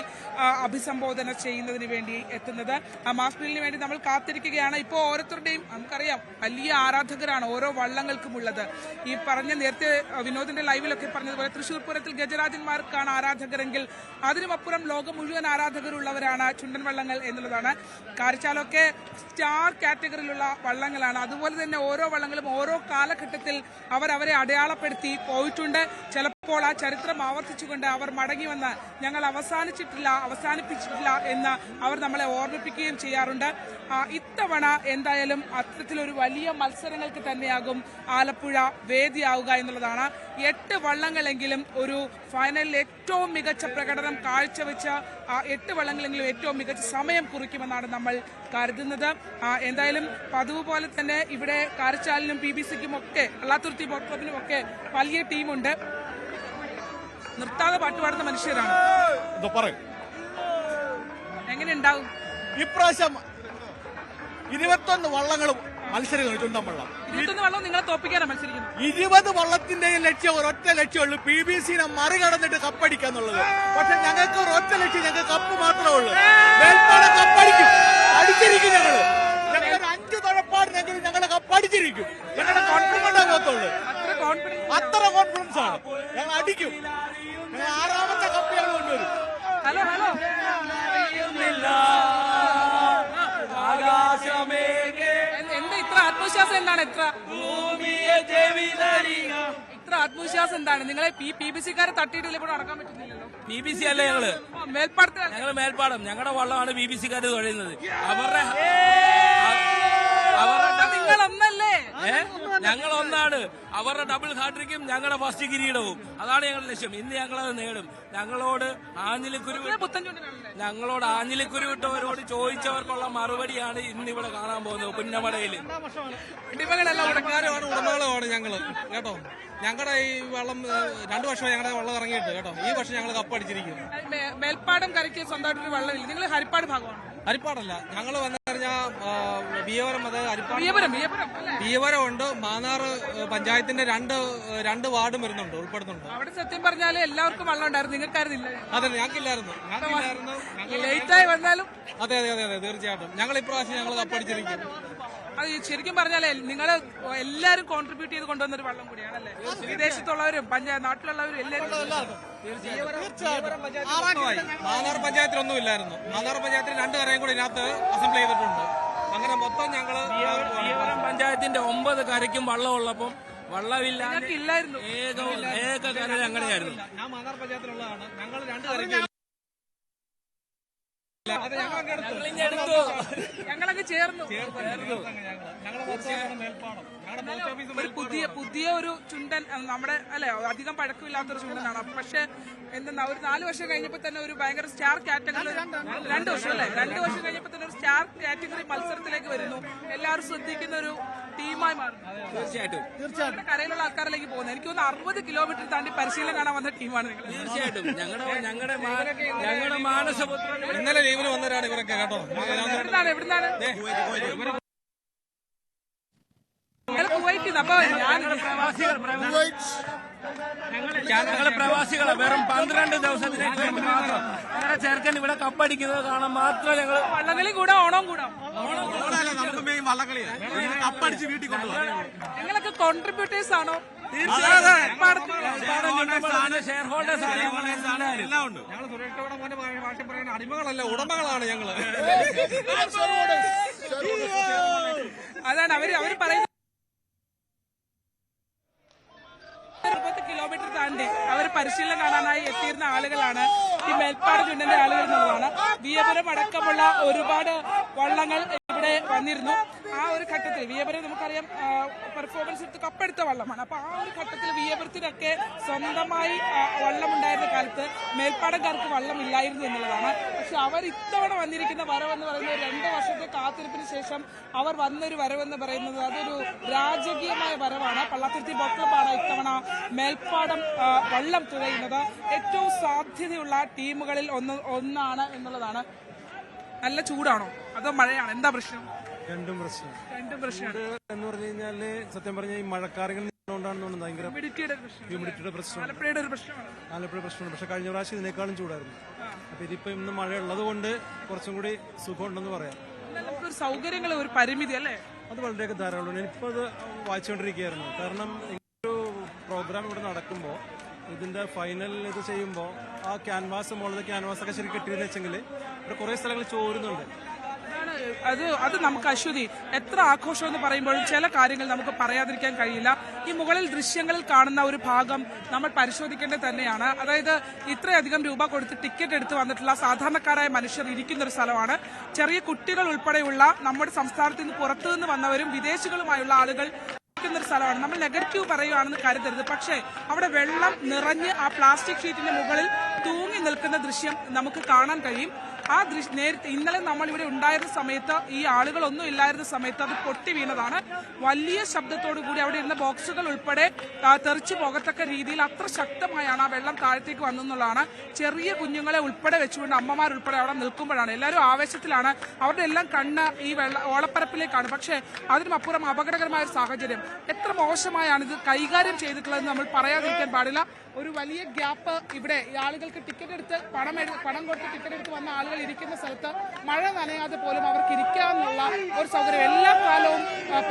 അഭിസംബോധന ചെയ്യുന്നതിന് വേണ്ടി എത്തുന്നത്. ആ മാസ് ഡ്രില്ലിന് വേണ്ടി നമ്മൾ കാത്തിരിക്കുകയാണ്. ഇപ്പോൾ ഓരോരുത്തരുടെയും നമുക്കറിയാം വലിയ ആരാധകരാണ് ഓരോ വള്ളങ്ങൾക്കും ഉള്ളത്. ഈ പറഞ്ഞ നേരത്തെ വിനോദിന്റെ ലൈവിലൊക്കെ പറഞ്ഞതുപോലെ തൃശ്ശൂർ പൂരത്തിൽ ഗജരാജന്മാർക്കാണ് ആരാധകരെങ്കിൽ അതിനുമപ്പുറം ലോകം മുഴുവൻ ആരാധകരുള്ളവരാണ് ചുണ്ടൻ വള്ളങ്ങൾ എന്നുള്ളതാണ്. കാരിച്ചാലൊക്കെ സ്റ്റാർ കാറ്റഗറിയിലുള്ള വള്ളങ്ങളാണ്. അതുപോലെ തന്നെ ഓരോ വള്ളങ്ങളും ഓരോ കാലഘട്ടത്തിൽ അവരെ അടയാളപ്പെടുത്തി പോയിട്ടുണ്ട്. ചിലപ്പോൾ ആ ചരിത്രം ആവർത്തിച്ചുകൊണ്ട് അവർ മടങ്ങി വന്ന് ഞങ്ങൾ അവസാനിപ്പിച്ചിട്ടില്ല എന്ന് അവർ നമ്മളെ ഓർമ്മിപ്പിക്കുകയും ചെയ്യാറുണ്ട്. ഇത്തവണ എന്തായാലും അത്തരത്തിലൊരു വലിയ മത്സരങ്ങൾക്ക് തന്നെയാകും ആലപ്പുഴ വേദിയാവുക എന്നുള്ളതാണ്. 8 വള്ളങ്ങളെങ്കിലും ഒരു ഫൈനലിൽ ഏറ്റവും മികച്ച പ്രകടനം കാഴ്ചവെച്ച 8 വള്ളങ്ങളെങ്കിലും ഏറ്റവും മികച്ച സമയം കുറിക്കുമെന്നാണ് നമ്മൾ കരുതുന്നത്. എന്തായാലും പതിവ് പോലെ തന്നെ ഇവിടെ കാരിച്ചാലിനും PBCക്കും ഒക്കെ അല്ലാത്തുരുത്തി ബോട്ട് ക്ലബിനും ഒക്കെ വലിയ ടീമുണ്ട്. നിർത്താതെ പാട്ടുപാടുന്ന മനുഷ്യരാണ്. എങ്ങനെ ഉണ്ടാവും ഇപ്രാവശ്യം? 21 വള്ളങ്ങളും മത്സരിക്കുന്നു ചുണ്ടൻ വള്ളം. 21 വള്ളം നിങ്ങളെ തോപ്പിക്കാനാണ് മത്സരിക്കുന്നത്. 20 വള്ളത്തിന്റെയും ലക്ഷ്യം ഒരൊറ്റ ലക്ഷ്യമുള്ളൂ, PBCനെ മറികടന്നിട്ട് കപ്പടിക്കുക എന്നുള്ളത്. പക്ഷെ ഞങ്ങൾക്ക് ഒരൊറ്റ ലക്ഷ്യം, ഞങ്ങൾക്ക് കപ്പ് മാത്രമേ ഉള്ളൂ. കപ്പടിക്കും, അടിച്ചിരിക്കും. ഞങ്ങള് 5 തുഴപ്പാടിനെങ്കിലും ഞങ്ങളെ കപ്പടിച്ചിരിക്കും. ഞങ്ങളുടെ കോൺഫിഡൻസ് പോകത്തുള്ളൂ. അത്ര കോൺഫിഡൻസ് ആണ്. ഞങ്ങൾ അടിക്കും. ഞങ്ങൾ 6ാമത്തെ കപ്പ് ഞങ്ങൾ കൊണ്ടുവരും. ഹലോ എന്താ ഇത്ര ആത്മവിശ്വാസം? എന്താണ് ഇത്ര ആത്മവിശ്വാസം? എന്താണ് നിങ്ങളെ PBCക്കാരെ തട്ടിയിട്ടില്ല, ഇവിടെ നടക്കാൻ പറ്റുന്നില്ലല്ലോ? PBC അല്ലേ ഞങ്ങള് മേൽപ്പാടം, ഞങ്ങളുടെ വള്ളമാണ് PBCക്കാര് തുഴയുന്നത്. നിങ്ങളൊന്നല്ലേ ഞങ്ങൾ ഒന്നാണ്. അവരുടെ ഡബിൾ ഹാട്രിക്കും ഞങ്ങളുടെ ഫസ്റ്റ് കിരീടവും. അതാണ് ഞങ്ങളുടെ ലക്ഷ്യം. ഇന്ന് ഞങ്ങളത് നേടും. ഞങ്ങളോട് ആഞ്ഞിലിക്കുരുവിട്ടവരോട് ചോദിച്ചവർക്കുള്ള മറുപടിയാണ് ഇന്ന് ഇവിടെ കാണാൻ പോകുന്നത് പുന്നമടയിൽ. അടിമകളല്ല ഉടമക്കാരുമാണ്, ഉടമകളുമാണ് ഞങ്ങള് കേട്ടോ. ഞങ്ങളുടെ ഈ വെള്ളം 2 വർഷം ഞങ്ങളുടെ വെള്ളം ഇറങ്ങിയിട്ട് കേട്ടോ. ഈ വർഷം ഞങ്ങൾ കപ്പടിച്ചിരിക്കും. മേൽപ്പാടം കരയ്ക്ക് സ്വന്തമായിട്ടൊരു വെള്ളമില്ല. നിങ്ങൾ ഹരിപ്പാട് ഭാഗമാണ്? ഹരിപ്പാടല്ല, ഞങ്ങൾ വന്നു കഴിഞ്ഞാൽ ബിയവരം, അതായത് ബിയവരം ഉണ്ട്. മാന്നാർ പഞ്ചായത്തിന്റെ രണ്ട് വാർഡും വരുന്നുണ്ട്, ഉൾപ്പെടുന്നുണ്ട്. അവിടെ സത്യം പറഞ്ഞാൽ എല്ലാവർക്കും വെള്ളം ഉണ്ടായിരുന്നു, നിങ്ങൾക്കായിരുന്നില്ല? അതെ, ഞങ്ങൾക്കില്ലായിരുന്നു. ലേറ്റായി വന്നാലും അതെ തീർച്ചയായിട്ടും ഞങ്ങൾ ഇപ്രാവശ്യം ഞങ്ങൾ കപ്പടിച്ചിരിക്കും. അത് ശരിക്കും പറഞ്ഞാലേ നിങ്ങൾ എല്ലാരും കോൺട്രിബ്യൂട്ട് ചെയ്ത് കൊണ്ടുവന്നൊരു വെള്ളം കൂടിയാണല്ലേ? വിദേശത്തുള്ളവരും നാട്ടിലുള്ളവരും എല്ലാവരും. മാന്നാർ പഞ്ചായത്തിലൊന്നും ഇല്ലായിരുന്നു. മാന്നാർ പഞ്ചായത്തിൽ 2 കരയും കൂടി ഇതിനകത്ത് അസംബ്ലി ചെയ്തിട്ടുണ്ട്. അങ്ങനെ മൊത്തം ഞങ്ങള് പഞ്ചായത്തിന്റെ 9 കരയ്ക്കും വെള്ളമുള്ളപ്പം വെള്ളമില്ലായിരുന്നു. ഏക കര ഞങ്ങളുടെയായിരുന്നു. ഞാൻ മാന്നാർ പഞ്ചായത്തിലുള്ളതാണ്. ഞങ്ങൾ 2 കരയ്ക്ക് ഞങ്ങളങ്ങ് ചേർന്നു. പുതിയ ഒരു ചുണ്ടൻ നമ്മുടെ അല്ലെ, അധികം പഴക്കമില്ലാത്തൊരു ചുണ്ടനാണ്. പക്ഷെ എന്താ, ഒരു 4 വർഷം കഴിഞ്ഞപ്പോ തന്നെ ഒരു ഭയങ്കര സ്റ്റാർ കാറ്റഗറി, 2 വർഷം അല്ലേ, 2 വർഷം കഴിഞ്ഞപ്പോ തന്നെ ഒരു സ്റ്റാർ കാറ്റഗറി മത്സരത്തിലേക്ക് വരുന്നു. എല്ലാവരും ശ്രദ്ധിക്കുന്ന ഒരു ടീമായി മാറുന്നു. തീർച്ചയായിട്ടും കരയിലുള്ള ആൾക്കാരിലേക്ക് പോകുന്നത്. എനിക്ക് തോന്നുന്നു 60 കിലോമീറ്റർ താണ്ടി പരിശീലനം കാണാൻ വന്ന ടീമാണ് നിങ്ങൾ. തീർച്ചയായിട്ടും ഞങ്ങളുടെ മാനസപുത്രൻ ഇന്നലെ ലീവിന് വന്നവരാണ് ഇവരൊക്കെ കേട്ടോ. എവിടുന്നാണ്? കുവൈറ്റിന്ന്. അപ്പൊ ഞങ്ങള് പ്രവാസികളെ വെറും 12 ദിവസത്തിലേക്ക് വേണ്ടി മാത്രം ഞങ്ങളുടെ ചെറുക്കൻ ഇവിടെ കപ്പടിക്കുന്നത് കാണാൻ മാത്രം ഞങ്ങൾ വള്ളംകളി കൂടാ, ഓണം കൂടാം. കപ്പടിച്ച് വീട്ടിൽ കൊണ്ടുപോകാം. നിങ്ങളൊക്കെ കോൺട്രിബ്യൂട്ടേഴ്സ് ആണോ? ഷെയർ ഹോൾഡേഴ്സ് ആണ്. എല്ലാം ഉണ്ട്. ഞങ്ങൾ സുരക്ഷയുടെ ഭാഷ പറയുന്ന അടിമകളല്ല, ഉടമകളാണ് ഞങ്ങള്. അതാണ് അവര് പറയുന്നത്. 60 കിലോമീറ്റർ താണ്ടി അവർ പരിശീലനം കാണാനായി എത്തിയിരുന്ന ആളുകളാണ് ഈ മേൽപ്പാട് ചുണ്ടന്റെ ആളുകൾ എന്നുള്ളതാണ്. വിയപുരം അടക്കമുള്ള ഒരുപാട് വള്ളങ്ങൾ ഇവിടെ വന്നിരുന്നു. ആ ഒരു ഘട്ടത്തിൽ വിയപുരം നമുക്കറിയാം പെർഫോമൻസ് എടുത്ത് കപ്പെടുത്ത വള്ളമാണ്. അപ്പൊ ആ ഒരു ഘട്ടത്തിൽ വിയപുരത്തിനൊക്കെ സ്വന്തമായി വള്ളമുണ്ടായിരുന്ന കാലത്ത് മേൽപ്പാടംകാർക്ക് വള്ളം ഇല്ലായിരുന്നു എന്നുള്ളതാണ്. പക്ഷെ അവർ ഇത്തവണ വന്നിരിക്കുന്ന വരവെന്ന് പറയുന്നത് 2 വർഷത്തെ കാത്തിരിപ്പിന് ശേഷം അവർ വന്നൊരു വരവെന്ന് പറയുന്നത് അതൊരു രാജകീയമായ വരവാണ്. പള്ളാത്തുരുത്തി ബോട്ട് ക്ലബ്ബാണ് ഇത്തവണ മേൽപ്പാടം വള്ളം തുഴയുന്നത്. ഏറ്റവും സാധ്യതയുള്ള ടീമുകളിൽ ഒന്നാണ് എന്നുള്ളതാണ്. നല്ല ചൂടാണോ അതോ മഴയാണോ? എന്താ പ്രശ്നം? രണ്ടും പ്രശ്നമാണ് എന്ന് പറഞ്ഞു കഴിഞ്ഞാല് സത്യം പറഞ്ഞാൽ ഈ മഴക്കാറുകൾ കൊണ്ടാണെന്ന് ഭയങ്കര ഹ്യൂമിഡിറ്റിയുടെ പ്രശ്നം, ആലപ്പുഴ പ്രശ്നമാണ്. പക്ഷെ കഴിഞ്ഞ പ്രാവശ്യം ഇതിനേക്കാളും ചൂടായിരുന്നു. അപ്പൊ ഇതിപ്പോ ഇന്ന് മഴ ഉള്ളത് കൊണ്ട് കുറച്ചും കൂടി സുഖമുണ്ടെന്ന് പറയാം. നമുക്കൊരു സൗകര്യങ്ങൾ ഒരു പരിമിതി അല്ലേ? അത് വളരെയൊക്കെ ധാരാളമാണ്. ഞാനിപ്പോൾ അത് വായിച്ചുകൊണ്ടിരിക്കുകയായിരുന്നു. കാരണം ഒരു പ്രോഗ്രാം ഇവിടെ നടക്കുമ്പോൾ ഇതിന്റെ ഫൈനൽ ഇത് ചെയ്യുമ്പോൾ ആ മുകളിലത്തെ ക്യാൻവാസൊക്കെ ശരി കെട്ടിയെന്ന് വെച്ചെങ്കിൽ ഇവിടെ കുറെ സ്ഥലങ്ങൾ ചോരുന്നുണ്ട്. അത് നമുക്ക് അശ്വതി എത്ര ആഘോഷം എന്ന് പറയുമ്പോഴും ചില കാര്യങ്ങൾ നമുക്ക് പറയാതിരിക്കാൻ കഴിയില്ല. ഈ മുകളിൽ ദൃശ്യങ്ങളിൽ കാണുന്ന ഒരു ഭാഗം നമ്മൾ പരിശോധിക്കേണ്ടത് തന്നെയാണ്. അതായത് ഇത്രയധികം രൂപ കൊടുത്ത് ടിക്കറ്റ് എടുത്ത് വന്നിട്ടുള്ള സാധാരണക്കാരായ മനുഷ്യർ ഇരിക്കുന്ന ഒരു സ്ഥലമാണ്. ചെറിയ കുട്ടികൾ ഉൾപ്പെടെയുള്ള നമ്മുടെ സംസ്ഥാനത്ത് നിന്ന് പുറത്തുനിന്ന് വന്നവരും വിദേശികളുമായുള്ള ആളുകൾ ഒരു സ്ഥലമാണ്. നമ്മൾ നെഗറ്റീവ് പറയുകയാണെന്ന് കരുതരുത്. പക്ഷേ അവിടെ വെള്ളം നിറഞ്ഞ് ആ പ്ലാസ്റ്റിക് ഷീറ്റിന്റെ മുകളിൽ തൂങ്ങി നിൽക്കുന്ന ദൃശ്യം നമുക്ക് കാണാൻ കഴിയും. ആ നേരത്തെ ഇന്നലെ നമ്മൾ ഇവിടെ ഉണ്ടായിരുന്ന സമയത്ത് ഈ ആളുകളൊന്നും ഇല്ലായിരുന്ന സമയത്ത് അത് പൊട്ടി വീണതാണ്. വലിയ ശബ്ദത്തോടു കൂടി അവിടെ ഇരുന്ന ബോക്സുകൾ ഉൾപ്പെടെ തെറിച്ചു പോകത്തക്ക രീതിയിൽ അത്ര ശക്തമായാണ് ആ വെള്ളം താഴത്തേക്ക് വന്നെന്നുള്ളതാണ്. ചെറിയ കുഞ്ഞുങ്ങളെ ഉൾപ്പെടെ വെച്ചുകൊണ്ട് അമ്മമാരുൾപ്പെടെ അവിടെ നിൽക്കുമ്പോഴാണ് എല്ലാവരും ആവേശത്തിലാണ്. അവരുടെ എല്ലാം കണ്ണ് ഈ ഓളപ്പരപ്പിലേക്കാണ്. പക്ഷേ അതിനുമപ്പുറം അപകടകരമായ ഒരു സാഹചര്യം. എത്ര മോശമായാണ് ഇത് കൈകാര്യം ചെയ്തിട്ടുള്ളതെന്ന് നമ്മൾ പറയാതിരിക്കാൻ പാടില്ല. ഒരു വലിയ ഗ്യാപ്പ് ഇവിടെ ആളുകൾക്ക് ടിക്കറ്റ് എടുത്ത് പണം കൊടുത്ത് ടിക്കറ്റ് എടുത്ത് വന്ന ആളുകൾ ഇരിക്കുന്ന സ്ഥലത്ത് മഴ നനയാതെ പോലും അവർക്ക് ഇരിക്കാമെന്നുള്ള ഒരു സൗകര്യം എല്ലാ കാലവും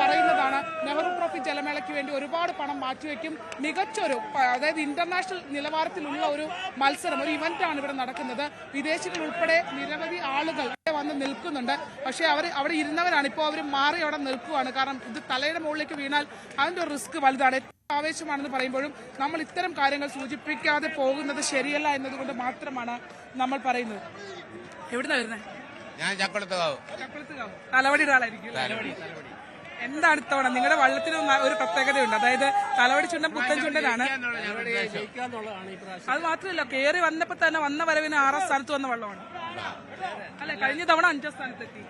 പറയുന്നതാണ്. നെഹ്റു ട്രോഫി ജലമേളയ്ക്ക് വേണ്ടി ഒരുപാട് പണം മാറ്റിവെക്കും. മികച്ചൊരു അതായത് ഇന്റർനാഷണൽ നിലവാരത്തിലുള്ള ഒരു മത്സരം, ഒരു ഇവന്റാണ് ഇവിടെ നടക്കുന്നത്. വിദേശികൾ ഉൾപ്പെടെ നിരവധി ആളുകൾ വന്ന് നിൽക്കുന്നുണ്ട്. പക്ഷേ അവിടെ ഇരുന്നവരാണ് ഇപ്പോൾ അവർ മാറി അവിടെ നിൽക്കുകയാണ്. കാരണം ഇത് തലയുടെ മുകളിലേക്ക് വീണാൽ അതിന്റെ ഒരു റിസ്ക് വലുതാണ്. ആവേശമാണെന്ന് പറയുമ്പോഴും നമ്മൾ ഇത്തരം കാര്യങ്ങൾ സൂചിപ്പിക്കാതെ പോകുന്നത് ശരിയല്ല എന്നതുകൊണ്ട് മാത്രമാണ് നമ്മൾ പറയുന്നത്. എവിടുന്നാ വരുന്നത്? ഞാൻ ചക്കുളത്തുകാവ്. തലവടിയുടെ ആളായിരിക്കും. എന്താണ് ഇത്തവണ നിങ്ങളുടെ വള്ളത്തിന് ഒരു പ്രത്യേകതയുണ്ട്, അതായത് തലവടി ചുണ്ടൻ പുത്തൻ ചുണ്ടനാണ്. അത് മാത്രമല്ല, കയറി വന്നപ്പോ തന്നെ വന്ന വരവിന് 6ാം സ്ഥാനത്ത് വന്ന വള്ളമാണ് അല്ലെ. കഴിഞ്ഞ തവണ 5ാം സ്ഥാനത്തെത്തി.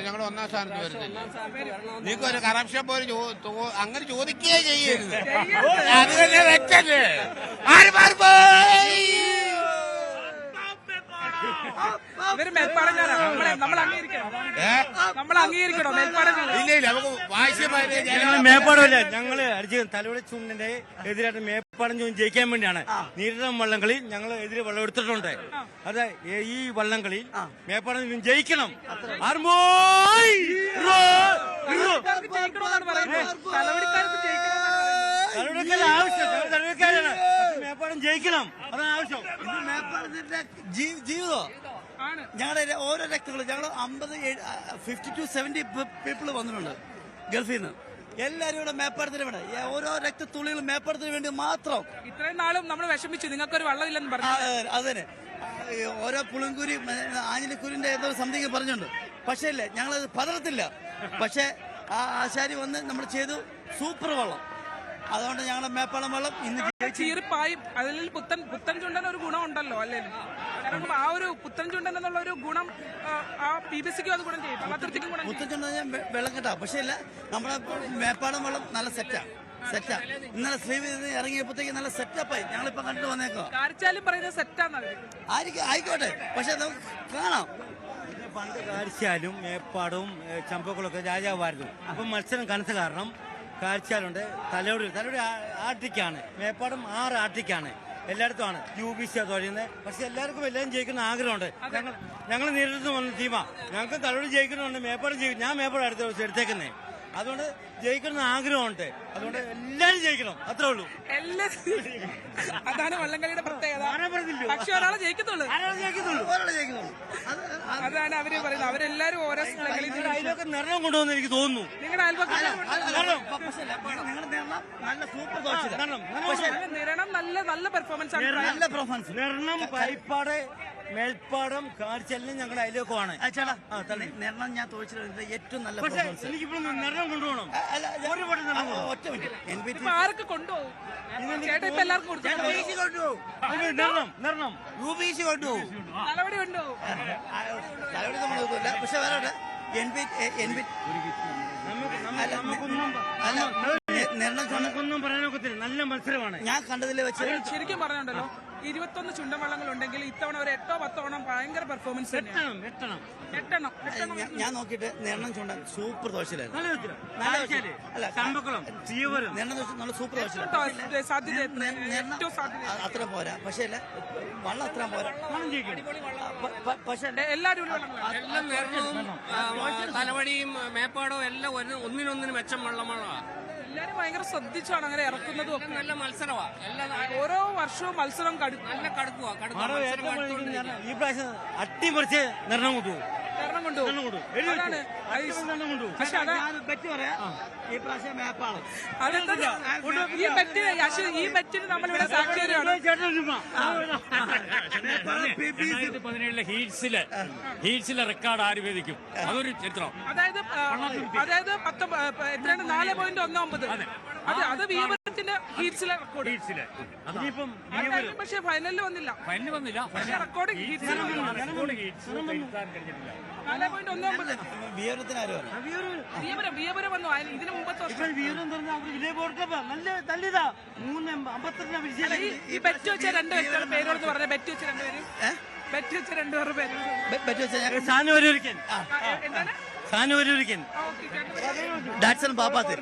ഞങ്ങൾ 1ാം സ്ഥാനത്ത് വരുന്നില്ല. നിങ്ങൾക്ക് ഒരു കറപ്ഷൻ പോലും അങ്ങനെ ചോദിക്കുകയേ ചെയ്യരുത്. അത് തന്നെ വെച്ചല്ലേ ഇവര് മേൽപ്പാടക്കാരാണ്. നമ്മൾ അംഗീകരിക്കണോ ഞങ്ങൾ മേപ്പാടമല്ല, ഞങ്ങള് അടിച്ച് തലവടി ചുണ്ടിന്റെ എതിരായിട്ട് മേപ്പാടം ജയിക്കാൻ വേണ്ടിയാണ് നീരിടം വള്ളംകളി ഞങ്ങൾ എതിരെ വള്ളം എടുത്തിട്ടുണ്ട്. അതെ, ഈ വള്ളംകളി മേപ്പാടം ജയിക്കണം. തലവടിക്കാരാണ്, മേപ്പാടം ജയിക്കണം, അതാണ് ആവശ്യം. ഇത് മേപ്പാടത്തിന്റെ ജീവിതം. ഞങ്ങളുടെ ഓരോ രക്തങ്ങളും ഞങ്ങൾ 50 to 70 പീപ്പിൾ വന്നിട്ടുണ്ട് ഗൾഫിൽ നിന്ന്. എല്ലാവരും ഇവിടെ മേപ്പാടത്തിന് വേണ്ട, ഓരോ രക്തത്തുള്ളികളും മേപ്പാടത്തിന് വേണ്ടി മാത്രം. ഇത്രയും നാളും നമ്മൾ വിഷമിച്ചു, നിങ്ങൾക്കൊരു വള്ളമില്ലെന്ന് പറഞ്ഞു. അതന്നെ, ഓരോ പുളുങ്കുരി ആഞ്ഞിലിക്കുരിന്റെ എന്തോ സംതിങ് പറഞ്ഞുണ്ട്. പക്ഷേ ഇല്ലേ, ഞങ്ങളത് പതറത്തില്ല. പക്ഷെ ആ ആശാരി വന്ന് നമ്മൾ ചെയ്തു സൂപ്പർ വള്ളം. അതുകൊണ്ട് ഞങ്ങളുടെ മേപ്പാടം വള്ളം ഇന്ന് ചീറിപ്പായും. അതിൽ പുത്തൻ ചുണ്ടൻ ഒരു ഗുണം ഉണ്ടല്ലോ അല്ലേ? കാരണം ആ ഒരു പുത്തൻ ചുണ്ടൻ എന്നുള്ള ഒരു ഗുണം ആ PBCക്കും അത് ഗുണം ചെയ്യും, പള്ളാത്തുരുത്തിക്കും ഗുണം. പുത്തൻ ചുണ്ടൻ വെള്ളം കേട്ടാ, പക്ഷേ ഇല്ല നമ്മുടെ മേപ്പാടം വെള്ളം നല്ല സെറ്റാ. ഇന്നലെ സ്ലീവ് ഇറങ്ങിയപ്പോഴത്തേക്ക് നല്ല സെറ്റപ്പായി. ഞങ്ങളിപ്പോ കണ്ടിട്ട് വന്നേക്കോ. കാരിച്ചാലും പറയുന്നത് സെറ്റാന്ന് ആയിക്കോട്ടെ, പക്ഷെ നമുക്ക് കാണാം. പണ്ട് കാരിച്ചാലും മേപ്പാടവും ചമ്പക്കുളമൊക്കെ രാജാവായിരുന്നു. അപ്പം മത്സരം കനത്ത കാരണം കാരിച്ചാലുണ്ട്, തലയോടി ആർട്ടിക്കാണ്, മേപ്പാടം 6 ആർട്ടിക്കാണ്, എല്ലായിടത്തും ആണ്. UBC തുഴയുന്നത്. പക്ഷെ എല്ലാവർക്കും എല്ലാം ജയിക്കുന്ന ആഗ്രഹമുണ്ട്. ഞങ്ങൾ നേരിട്ട് വന്ന ടീമാ, ഞങ്ങൾക്ക് തലയോടി ജയിക്കണമുണ്ട്, മേപ്പാടം ജയിക്കും. ഞാൻ മേപ്പാടം അടുത്ത ദിവസം എടുത്തേക്കുന്നേ, അതുകൊണ്ട് ജയിക്കണം ആഗ്രഹമുണ്ട്. അതുകൊണ്ട് എല്ലാരും ജയിക്കണം, അത്രേ ഉള്ളൂ. അതാണ് വള്ളംകളിയുടെ പ്രത്യേകത. പക്ഷെ ഒരാളെ ജയിക്കത്തുള്ളൂ. അതാണ് അവര് പറയുന്നത്. അവരെല്ലാരും ഓരോ അതിലൊക്കെ നിറം കൊണ്ടുവന്ന് എനിക്ക് തോന്നുന്നു. നിങ്ങളുടെ അയൽപക്കം നിരണം നല്ല പെർഫോമൻസ് ആണ്. നിരണം പൈപ്പാട് മേൽപ്പാടം കാഴ്ചെല്ലാം ഞങ്ങളുടെ അയൽവക്കമാണ്. നിരണം ഞാൻ തോന്നിച്ചിട്ടുണ്ട് ഏറ്റവും നല്ല. പക്ഷേ എനിക്കിപ്പോൾ നിരണം കൊണ്ടുപോകണം. ഒറ്റ മിനിറ്റ്, ആർക്ക് കൊണ്ടുപോകും? ചേട്ടാ ഇപ്പൊ എല്ലാവർക്കും UBC കൊണ്ടുപോകും. തലവടി കൊണ്ടുപോകും. തലവടി നമ്മൾ നോക്കില്ല. പക്ഷെ വേറെ നമുക്കൊന്നും പറയാനൊക്കത്തില്ല. നല്ല മത്സരമാണ്. ഞാൻ കണ്ടതിൽ വെച്ച് ശരിക്കും പറഞ്ഞുണ്ടല്ലോ, 21 ചുണ്ടൻവള്ളങ്ങൾ ഉണ്ടെങ്കിൽ ഇത്തവണ ഒരു 8-10 നല്ല പെർഫോമൻസ്. ഞാൻ നോക്കിയിട്ട് നെണ്ണം ചൂണ്ടാൻ സൂപ്പർ ദോശയിലായിരുന്നു. നല്ല സൂപ്പർ അത്ര പോരാ. പക്ഷേ വള്ളം അത്ര പോരാ. പക്ഷെ എല്ലാവരും തലവടിയും മേപ്പാടവും എല്ലാം ഒന്നിനൊന്നിന് മെച്ചം വള്ളമാണ്. എല്ലാരും ഭയങ്കര ശ്രദ്ധിച്ചാണ് അങ്ങനെ ഇറക്കുന്നതും ഒക്കെ. നല്ല മത്സരമാണ്. ഓരോ വർഷവും മത്സരം നല്ല കടുക്കുക. ഈ പ്രാവശ്യം അട്ടിമറിച്ച് നിരണം കൊണ്ടുപോകും. അതാണ്. പക്ഷെ ഈ പ്രാവശ്യം മേപ്പാണ്. ഈ ബെറ്റിന് നമ്മളിവിടെ സാക്ഷിയാണ്. 2017 ഹീറ്റ്സിലെ റെക്കോർഡ് ആയുർവേദിക്കും. അതൊരു ചിത്രം. അതായത് 4.19. അത് വീവരത്തിന്റെ ഹീറ്റ്സിലെ റെക്കോർഡ്. പക്ഷെ ഫൈനലിൽ വന്നില്ല. പക്ഷെ റെക്കോർഡ് ഹീറ്റ്സിൽ 4.19. വീവരം വന്നു. ഇതിന് മുമ്പത്തെ ഈ ബെറ്റ് വെച്ച 2 വ്യക്തികളുടെ പേരോട് പറഞ്ഞ ബെറ്റ് വെച്ച 2 പേര് ഡാറ്റ്സൺ ബാപ്പാത്തിൽ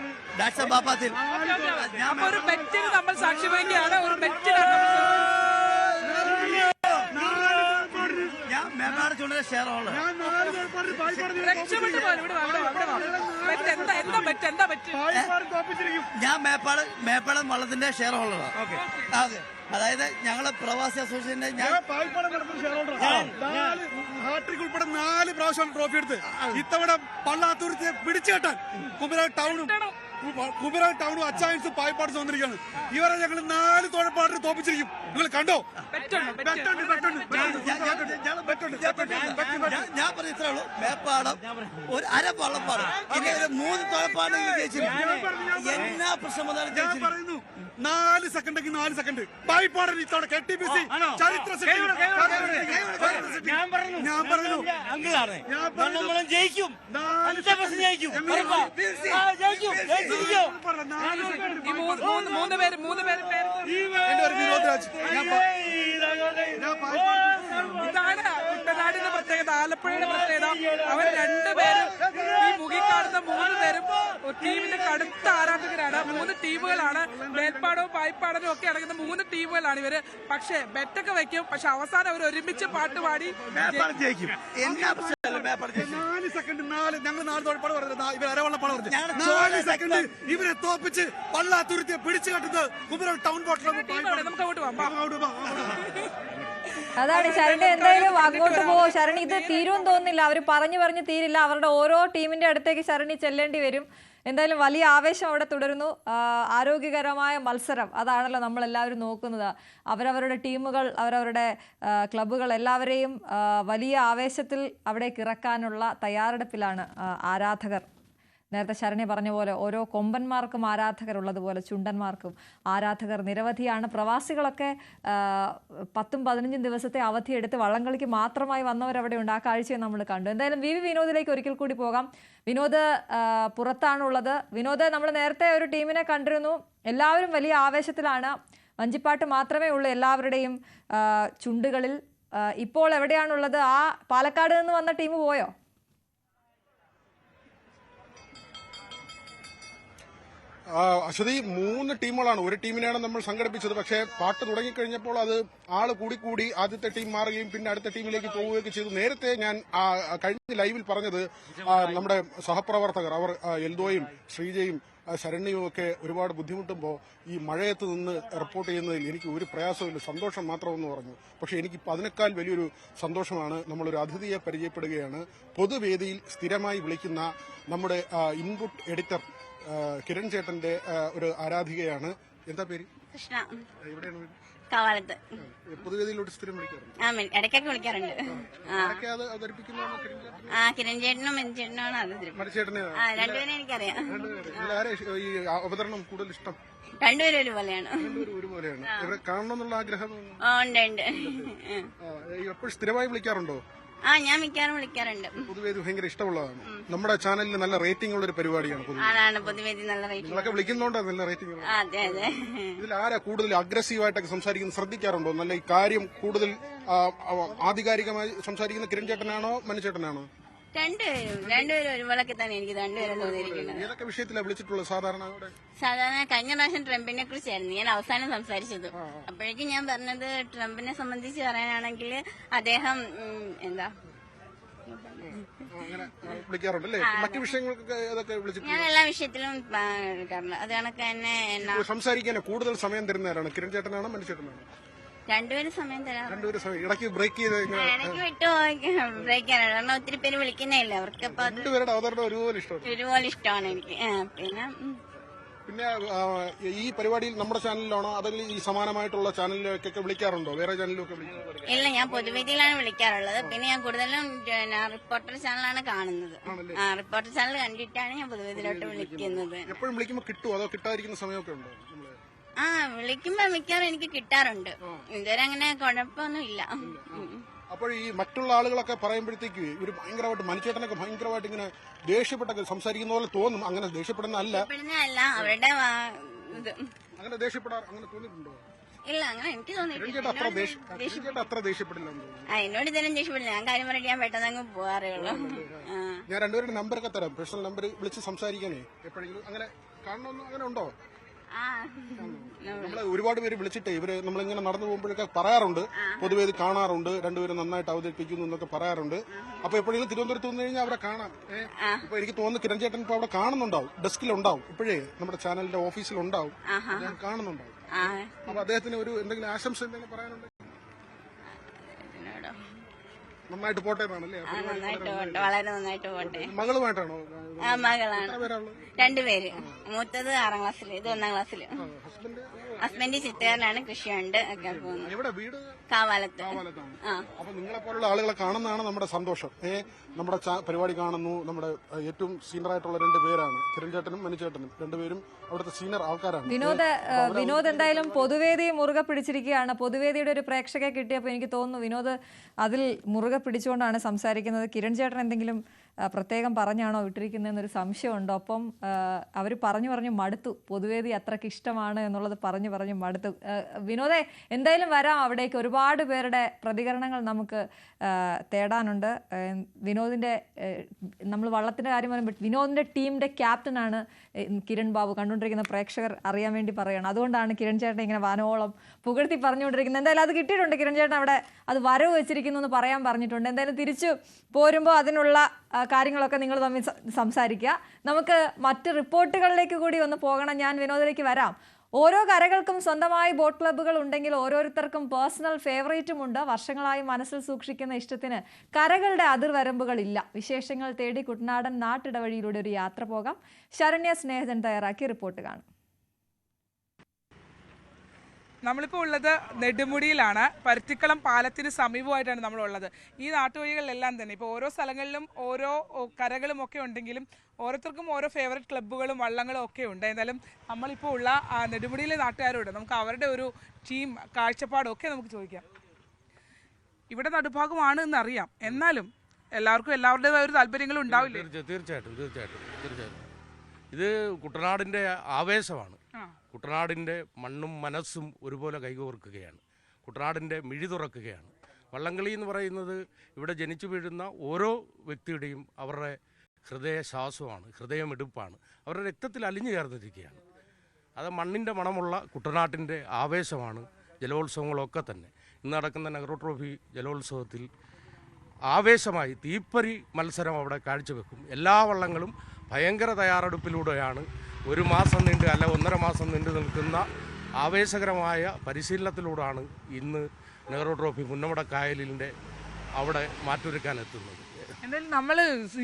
ഒരു ബെറ്റിന് നമ്മൾ സാക്ഷി വഹിക്കുകയാണ്. ഒരു ബെറ്റിനാണ് ഞാൻ മേപ്പാട് ചൂണ്ടൽ ഷെയർ ഉള്ളത്. ഞാൻ മേപ്പാടം വള്ളത്തിന്റെ ഷെയർ ഹോൾഡറാണ്. അതായത് ഞങ്ങളെ പ്രവാസി അസോസിയേഷന്റെ ഹാട്രിക് ഉൾപ്പെടെ 4 പ്രാവശ്യമാണ് ട്രോഫി എടുത്ത്. ഇത്തവണ പള്ളാത്തുരുത്തിയെ പിടിച്ചു കെട്ടാൻ കുമരകം ടൗണും കുമരകം ടൗണും അച്ചായൻസും പായ്പാടും വന്നിരിക്കുകയാണ്. ഇവരെ ഞങ്ങൾ 4 തോഴപ്പാടിന് തോപ്പിച്ചിരിക്കും. നിങ്ങൾ കണ്ടോ? ഞാൻ പറയുന്നേ ഉള്ളൂ, മേപ്പാടം ഒരു അരവള്ളപ്പാട്, ഇനി 3 തോഴപ്പാട് എന്നാ പ്രശ്നം വന്നാലും പറയുന്നു 4 സെക്കൻഡെങ്കിൽ 4 സെക്കൻഡ് പായ്പാടൻ ഇത്തവണ KTBC ചരിത്ര ഞാൻ പറഞ്ഞു നമ്മളും ജയിക്കും. ഇതാണ് കുട്ടനാടിന്റെ പ്രത്യേകത, ആലപ്പുഴയുടെ പ്രത്യേകത. അവർ രണ്ടുപേരും ഈ മുകിക്കാടുന്ന 3 പേരും ടീമിന്റെ കടുത്ത ആരാധകരാണ്. 3 ടീമുകളാണ്, മേൽപ്പാടവും പായ്പാടനും ഒക്കെ അടങ്ങുന്ന 3 ടീമുകളാണ് ഇവര്. പക്ഷേ ബെറ്റൊക്കെ വെക്കും, പക്ഷെ അവസാനം അവർ ഒരുമിച്ച് പാട്ടുപാടി ജയിക്കും. 4 സെക്കൻഡ് ഞങ്ങൾ 4 തോഴപ്പാട് പറഞ്ഞത് ഇവർ അരവള്ളപ്പാട് പറഞ്ഞു. 4 സെക്കൻഡ് ഇവരെ തോപ്പിച്ച് പള്ളാത്തുരുത്തിയെ പിടിച്ചു കെട്ടുന്നത് കുമരകം ടൗൺ ബോട്ടിലാണ്. നമുക്ക് അങ്ങോട്ട് പോകാം. അതാണ് ശരണി, എന്തായാലും അങ്ങോട്ട് പോവോ ശരണി? ഇത് തീരുമെന്ന് തോന്നുന്നില്ല, അവർ പറഞ്ഞു തീരില്ല. അവരുടെ ഓരോ ടീമിന്റെ അടുത്തേക്ക് ശരണി ചെല്ലേണ്ടി വരും. എന്തായാലും വലിയ ആവേശം അവിടെ തുടരുന്നു. ആരോഗ്യകരമായ മത്സരം, അതാണല്ലോ നമ്മളെല്ലാവരും നോക്കുന്നത്. അവരവരുടെ ടീമുകൾ, അവരവരുടെ ക്ലബ്ബുകൾ എല്ലാവരെയും വലിയ ആവേശത്തിൽ അവിടേക്ക് ഇറക്കാനുള്ള തയ്യാറെടുപ്പിലാണ് ആരാധകർ. നേരത്തെ ശരണി പറഞ്ഞ പോലെ ഓരോ കൊമ്പന്മാർക്കും ആരാധകരുള്ളതുപോലെ ചുണ്ടന്മാർക്കും ആരാധകർ നിരവധിയാണ്. പ്രവാസികളൊക്കെ 10-15 ദിവസത്തെ അവധിയെടുത്ത് വള്ളംകളിക്ക് മാത്രമായി വന്നവരവിടെ ഉണ്ട്. ആ കാഴ്ചയും നമ്മൾ കണ്ടു. എന്തായാലും വി വിനോദിലേക്ക് ഒരിക്കൽ കൂടി പോകാം. വിനോദ് പുറത്താണുള്ളത്. വിനോദ്, നമ്മൾ നേരത്തെ ഒരു ടീമിനെ കണ്ടിരുന്നു, എല്ലാവരും വലിയ ആവേശത്തിലാണ്. വഞ്ചിപ്പാട്ട് മാത്രമേ ഉള്ളൂ എല്ലാവരുടെയും ചുണ്ടുകളിൽ. ഇപ്പോൾ എവിടെയാണുള്ളത്? ആ പാലക്കാട് നിന്ന് വന്ന ടീം പോയോ? അശ്വതി, 3 ടീമുകളാണ്. ഒരു ടീമിനെയാണ് നമ്മൾ സംഘടിപ്പിച്ചത്. പക്ഷേ പാട്ട് തുടങ്ങിക്കഴിഞ്ഞപ്പോൾ അത് ആള് കൂടി ആദ്യത്തെ ടീം മാറുകയും പിന്നെ അടുത്ത ടീമിലേക്ക് പോവുകയൊക്കെ ചെയ്തു. നേരത്തെ ഞാൻ കഴിഞ്ഞ ലൈവിൽ പറഞ്ഞത് നമ്മുടെ സഹപ്രവർത്തകർ, അവർ എൽദോയും ശ്രീജയും ശരണ്യയും ഒക്കെ ഒരുപാട് ബുദ്ധിമുട്ടുമ്പോൾ ഈ മഴയത്ത് നിന്ന് റിപ്പോർട്ട് ചെയ്യുന്നതിൽ എനിക്ക് ഒരു പ്രയാസമില്ല, സന്തോഷം മാത്രമെന്ന് പറഞ്ഞു. പക്ഷേ എനിക്കിപ്പോൾ അതിനേക്കാൾ വലിയൊരു സന്തോഷമാണ്. നമ്മളൊരു അതിഥിയെ പരിചയപ്പെടുകയാണ്. പൊതുവേദിയിൽ സ്ഥിരമായി വിളിക്കുന്ന നമ്മുടെ ഇൻപുട്ട് എഡിറ്റർ കിരൺ ചേട്ടന്റെ ഒരു ആരാധികയാണ്. എന്താ പേര്? കൃഷ്ണ. എവിടെയാണ്? കാവാലത്ത്. പൊതുവേദിയിലോട്ട് സ്ഥിരം വിളിക്കാറുണ്ട്? ഇടയ്ക്കൊക്കെ വിളിക്കാറുണ്ട്. കിരൺ ചേട്ടനും ചേട്ടനാണ് രണ്ടുപേരും എനിക്കറിയാം. ഈ അവതരണം കൂടുതൽ ഇഷ്ടം? രണ്ടുപേരും ഒരുപോലെയാണ്. ഇവരെ കാണണമെന്നുള്ള ആഗ്രഹം ഉണ്ട്. എപ്പോഴും സ്ഥിരമായി വിളിക്കാറുണ്ടോ? ഞാൻ മിക്കവാറും വിളിക്കാറുണ്ട്. പൊതുവേദി ഭയങ്കര ഇഷ്ടമുള്ളതാണ്. നമ്മുടെ ചാനലിൽ നല്ല റേറ്റിംഗ് ഉള്ള ഒരു പരിപാടിയാണ് പൊതുവേദി. നല്ല റേറ്റിംഗ്. നിങ്ങളൊക്കെ വിളിക്കുന്നോണ്ടാ നല്ല റേറ്റിംഗ്? അതെ അതെ. ഇതിൽ ആരാ കൂടുതൽ അഗ്രസീവായിട്ടൊക്കെ സംസാരിക്കുന്നത് ശ്രദ്ധിക്കാറുണ്ടോ? നല്ല ഈ കാര്യം കൂടുതൽ ആധികാരികമായി സംസാരിക്കുന്ന കിരൺ ചേട്ടനാണോ മനുചേട്ടനാണോ? രണ്ടുപേരും ഒരുപോലൊക്കെ തന്നെ എനിക്ക് രണ്ടുപേരും തോന്നിയിരിക്കുന്നത്. ഏതൊക്കെ വിഷയത്തിലാണ് വിളിച്ചിട്ടുള്ളത്? സാധാരണ കഴിഞ്ഞ പ്രാവശ്യം ട്രംപിനെ കുറിച്ചായിരുന്നു ഞാൻ അവസാനം സംസാരിച്ചത്. അപ്പോഴേക്കും ഞാൻ പറഞ്ഞത് ട്രംപിനെ സംബന്ധിച്ച് പറയാനാണെങ്കിൽ അദ്ദേഹം എന്താ വിളിക്കാറുണ്ടല്ലേ? മറ്റു വിഷയങ്ങൾക്കൊക്കെ ഏതൊക്കെ വിളിച്ചിട്ടുണ്ട്? ഞാൻ എല്ലാ വിഷയത്തിലും എടുക്കാറുണ്ട്. അത് കണക്ക് തന്നെ സംസാരിക്കാൻ കൂടുതൽ സമയം തരുന്നവരാണ് കിരൺ ചേട്ടനാണോ മനുചേട്ടനാണോ? രണ്ടുപേരും സമയം തരാം. ഇടയ്ക്ക് ബ്രേക്ക് ചെയ്ത് ഇടയ്ക്ക് വിട്ടു ബ്രേക്ക് ചെയ്യാനാണ്. കാരണം ഒത്തിരി പേര് വിളിക്കുന്നില്ല, അവർക്ക് രണ്ടുപേരുടെ അവതരണം ഒരുപോലെ ഇഷ്ടമാണ് എനിക്ക്. പിന്നെ ഈ പരിപാടിയിൽ നമ്മുടെ ചാനലിലാണോ അല്ലെങ്കിൽ ഈ സമാനമായിട്ടുള്ള ചാനലിലേക്കൊക്കെ വിളിക്കാറുണ്ടോ? വേറെ ചാനലിലൊക്കെ വിളിക്കാറുണ്ടോ? ഇല്ല, ഞാൻ പൊതുവേദിയിലാണ് വിളിക്കാറുള്ളത്. പിന്നെ ഞാൻ കൂടുതലും റിപ്പോർട്ടർ ചാനലാണ് കാണുന്നത്. റിപ്പോർട്ടർ ചാനൽ കണ്ടിട്ടാണ് ഞാൻ പൊതുവേദിയിലോട്ട് വിളിക്കുന്നത്. എപ്പോഴും വിളിക്കുമ്പോൾ കിട്ടുമോ അതോ കിട്ടാതിരിക്കുന്ന സമയമൊക്കെ ഉണ്ടോ? വിളിക്കുമ്പോ മിക്കവാറും എനിക്ക് കിട്ടാറുണ്ട്. ഇതുവരെ അങ്ങനെ കുഴപ്പമൊന്നുമില്ല. അപ്പോൾ ഈ മറ്റുള്ള ആളുകളൊക്കെ പറയുമ്പോഴത്തേക്ക് ഇവര് ഭയങ്കരമായിട്ട് മനുചേട്ടനൊക്കെ ഭയങ്കരമായിട്ട് ഇങ്ങനെ ദേഷ്യപ്പെട്ടൊക്കെ സംസാരിക്കുന്ന പോലെ തോന്നും. അങ്ങനെ ദേഷ്യപ്പെടുന്ന അല്ല, അവരുടെ അങ്ങനെ ദേഷ്യപ്പെടാറ് അങ്ങനെ തോന്നിയിട്ടുണ്ടോ? ഇല്ല, അങ്ങനെ എനിക്ക് തോന്നിയിട്ടില്ല. അത്ര ദേഷ്യപ്പെടില്ല. എന്നോട് ഇതെല്ലാം ദേഷ്യപ്പെടില്ല. ഞാൻ കാര്യം പറഞ്ഞിട്ട് ഞാൻ പെട്ടെന്ന് അങ്ങ് പോകാറേ ഉള്ളൂ. ഞാൻ രണ്ടുപേരുടെ നമ്പറൊക്കെ തരാം, പേഴ്സണൽ നമ്പർ വിളിച്ച് സംസാരിക്കാനേ. എപ്പോഴെങ്കിലും അങ്ങനെ കാണണമെന്ന് അങ്ങനെ ഉണ്ടോ? നമ്മളെ ഒരുപാട് പേര് വിളിച്ചിട്ടേ ഇവര് നമ്മളിങ്ങനെ നടന്നു പോകുമ്പോഴൊക്കെ പറയാറുണ്ട്, പൊതുവേ ഇത് കാണാറുണ്ട്, രണ്ടുപേരും നന്നായിട്ട് അവതരിപ്പിക്കുന്നു എന്നൊക്കെ പറയാറുണ്ട്. അപ്പൊ എപ്പോഴെങ്കിലും തിരുവനന്തപുരത്ത് വന്നു കഴിഞ്ഞാൽ അവരെ കാണാം. ഇപ്പൊ എനിക്ക് തോന്നുന്നു കിരൺ ചേട്ടൻ ഇപ്പൊ അവിടെ കാണുന്നുണ്ടാവും, ഡെസ്കിലുണ്ടാവും, ഇപ്പോഴേ നമ്മുടെ ചാനലിന്റെ ഓഫീസിലുണ്ടാവും, ഞാൻ കാണുന്നുണ്ടാവും. അപ്പൊ അദ്ദേഹത്തിന് ഒരു എന്തെങ്കിലും ആശംസ എന്തെങ്കിലും പറയാനുണ്ട്? നന്നായിട്ട് പോട്ടെ എന്നാണല്ലേ? നന്നായിട്ട് പോട്ടെ, വളരെ നന്നായിട്ട് പോട്ടെ. മകളുമായിട്ടാണോ? മകളാണ്. 2 പേര്. മൂത്തത് 6ാം ക്ലാസ്സിൽ, ഇത് 1ാം ക്ലാസ്സിൽ. ഹസ്ബൻഡ് ചിത്തേറിലാണ്, കൃഷിയുണ്ട് ഒക്കെ പോകുന്നു. വീട് കാവാലത്ത്. അപ്പൊ നിങ്ങളെ പോലുള്ള ആളുകളെ കാണുന്നതാണ് നമ്മുടെ സന്തോഷം. നമ്മുടെ പരിപാടി കാണുന്നു. നമ്മുടെ ഏറ്റവും സീനിയർ ആയിട്ടുള്ള 2 പേരാണ്, കിരൺ ചേട്ടനും മനു ചേട്ടനും. 2 പേരും അവിടുത്തെ സീനിയർ ആൾക്കാരാണ്. വിനോദ് എന്തായാലും പൊതുവേദി മുറുകെ പിടിച്ചിരിക്കുകയാണ്. പൊതുവേദിയുടെ ഒരു പ്രേക്ഷകരെ കിട്ടിയപ്പോൾ എനിക്ക് തോന്നുന്നു വിനോദ് അതിൽ മുറുകെ പിടിച്ചുകൊണ്ടാണ് സംസാരിക്കുന്നത്. കിരൺ ചേട്ടൻ എന്തെങ്കിലും പ്രത്യേകം പറഞ്ഞാണോ വിട്ടിരിക്കുന്നതെന്നൊരു സംശയമുണ്ടോ? അപ്പം അവർ പറഞ്ഞു മടുത്തു, പൊതുവേദി അത്രയ്ക്ക് ഇഷ്ടമാണ് എന്നുള്ളത് പറഞ്ഞു മടുത്തു. വിനോദേ, എന്തായാലും വരാം അവിടേക്ക്. ഒരുപാട് പേരുടെ പ്രതികരണങ്ങൾ നമുക്ക് തേടാനുണ്ട്. വിനോദിൻ്റെ നമ്മൾ വള്ളത്തിൻ്റെ കാര്യം പറയുമ്പോൾ വിനോദിൻ്റെ ടീമിൻ്റെ ക്യാപ്റ്റനാണ് കിരൺ ബാബു. കണ്ടുകൊണ്ടിരിക്കുന്ന പ്രേക്ഷകർ അറിയാൻ വേണ്ടി പറയുകയാണ്. അതുകൊണ്ടാണ് കിരൺ ചേട്ടൻ ഇങ്ങനെ വാനോളം പുകഴ്ത്തി പറഞ്ഞുകൊണ്ടിരിക്കുന്നത്. എന്തായാലും അത് കിട്ടിയിട്ടുണ്ട്. കിരൺ ചേട്ടൻ അവിടെ അത് വരവ് വെച്ചിരിക്കുന്നു എന്ന് പറയാൻ പറഞ്ഞിട്ടുണ്ട്. എന്തായാലും തിരിച്ചു പോരുമ്പോൾ അതിനുള്ള കാര്യങ്ങളൊക്കെ നിങ്ങൾ തമ്മിൽ സംസാരിക്കുക. നമുക്ക് മറ്റ് റിപ്പോർട്ടുകളിലേക്ക് കൂടി ഒന്ന് പോകണം. ഞാൻ വിനോദിലേക്ക് വരാം. ഓരോ കരകൾക്കും സ്വന്തമായി ബോട്ട് ക്ലബ്ബുകൾ ഉണ്ടെങ്കിൽ ഓരോരുത്തർക്കും പേഴ്സണൽ ഫേവറേറ്റും ഉണ്ട്. വർഷങ്ങളായി മനസ്സിൽ സൂക്ഷിക്കുന്ന ഇഷ്ടത്തിന് കരകളുടെ അതിർവരമ്പുകളില്ല. വിശേഷങ്ങൾ തേടി കുട്ടനാടൻ നാട്ടിടവഴിയിലൂടെ ഒരു യാത്ര പോകാം. ശരണ്യ സ്നേഹജൻ തയ്യാറാക്കിയ റിപ്പോർട്ട് കാണും. നമ്മളിപ്പോൾ ഉള്ളത് നെടുമുടിയിലാണ്. പരുത്തിക്കുളം പാലത്തിന് സമീപമായിട്ടാണ് നമ്മളുള്ളത്. ഈ നാട്ടുവഴികളിലെല്ലാം തന്നെ ഇപ്പോൾ ഓരോ സ്ഥലങ്ങളിലും ഓരോ കരകളും ഒക്കെ ഉണ്ടെങ്കിലും ഓരോരുത്തർക്കും ഓരോ ഫേവറേറ്റ് ക്ലബ്ബുകളും വള്ളങ്ങളും ഒക്കെ ഉണ്ട്. എന്തായാലും നമ്മളിപ്പോൾ ഉള്ള നെടുമുടിയിലെ നാട്ടുകാരോട് നമുക്ക് അവരുടെ ഒരു ടീം കാഴ്ചപ്പാടും ഒക്കെ നമുക്ക് ചോദിക്കാം. ഇവിടെ നടുഭാഗമാണ് എന്നറിയാം, എന്നാലും എല്ലാവർക്കും എല്ലാവരുടേതായ ഒരു താല്പര്യങ്ങളും ഉണ്ടാവില്ലേ? തീർച്ചയായിട്ടും. ഇത് കുട്ടനാടിൻ്റെ ആവേശമാണ്. കുട്ടനാടിൻ്റെ മണ്ണും മനസ്സും ഒരുപോലെ കൈകോർക്കുകയാണ്. കുട്ടനാടിൻ്റെ മിഴി തുറക്കുകയാണ്. വള്ളംകളി എന്ന് പറയുന്നത് ഇവിടെ ജനിച്ചു വീഴുന്ന ഓരോ വ്യക്തിയുടെയും അവരുടെ ഹൃദയശ്വാസമാണ്, ഹൃദയമിടുപ്പാണ്, അവരുടെ രക്തത്തിൽ അലിഞ്ഞു ചേർന്നിരിക്കുകയാണ്. അത് മണ്ണിൻ്റെ മണമുള്ള കുട്ടനാട്ടിൻ്റെ ആവേശമാണ് ജലോത്സവങ്ങളൊക്കെ തന്നെ. ഇന്ന് നടക്കുന്ന നെഹ്റു ട്രോഫി ജലോത്സവത്തിൽ ആവേശമായി തീപ്പരി മത്സരം അവിടെ കാഴ്ചവെക്കും. എല്ലാ വള്ളങ്ങളും ഭയങ്കര തയ്യാറെടുപ്പിലൂടെയാണ് 1 മാസം നീണ്ട് അല്ല 1.5 മാസം നീണ്ടു നിൽക്കുന്ന ആവേശകരമായ പരിശീലനത്തിലൂടെയാണ് ഇന്ന് നെഹ്റു ട്രോഫി പുന്നമടക്കായലിൻ്റെ അവിടെ മാറ്റൊരുക്കാനെത്തുന്നത്. എന്തായാലും നമ്മൾ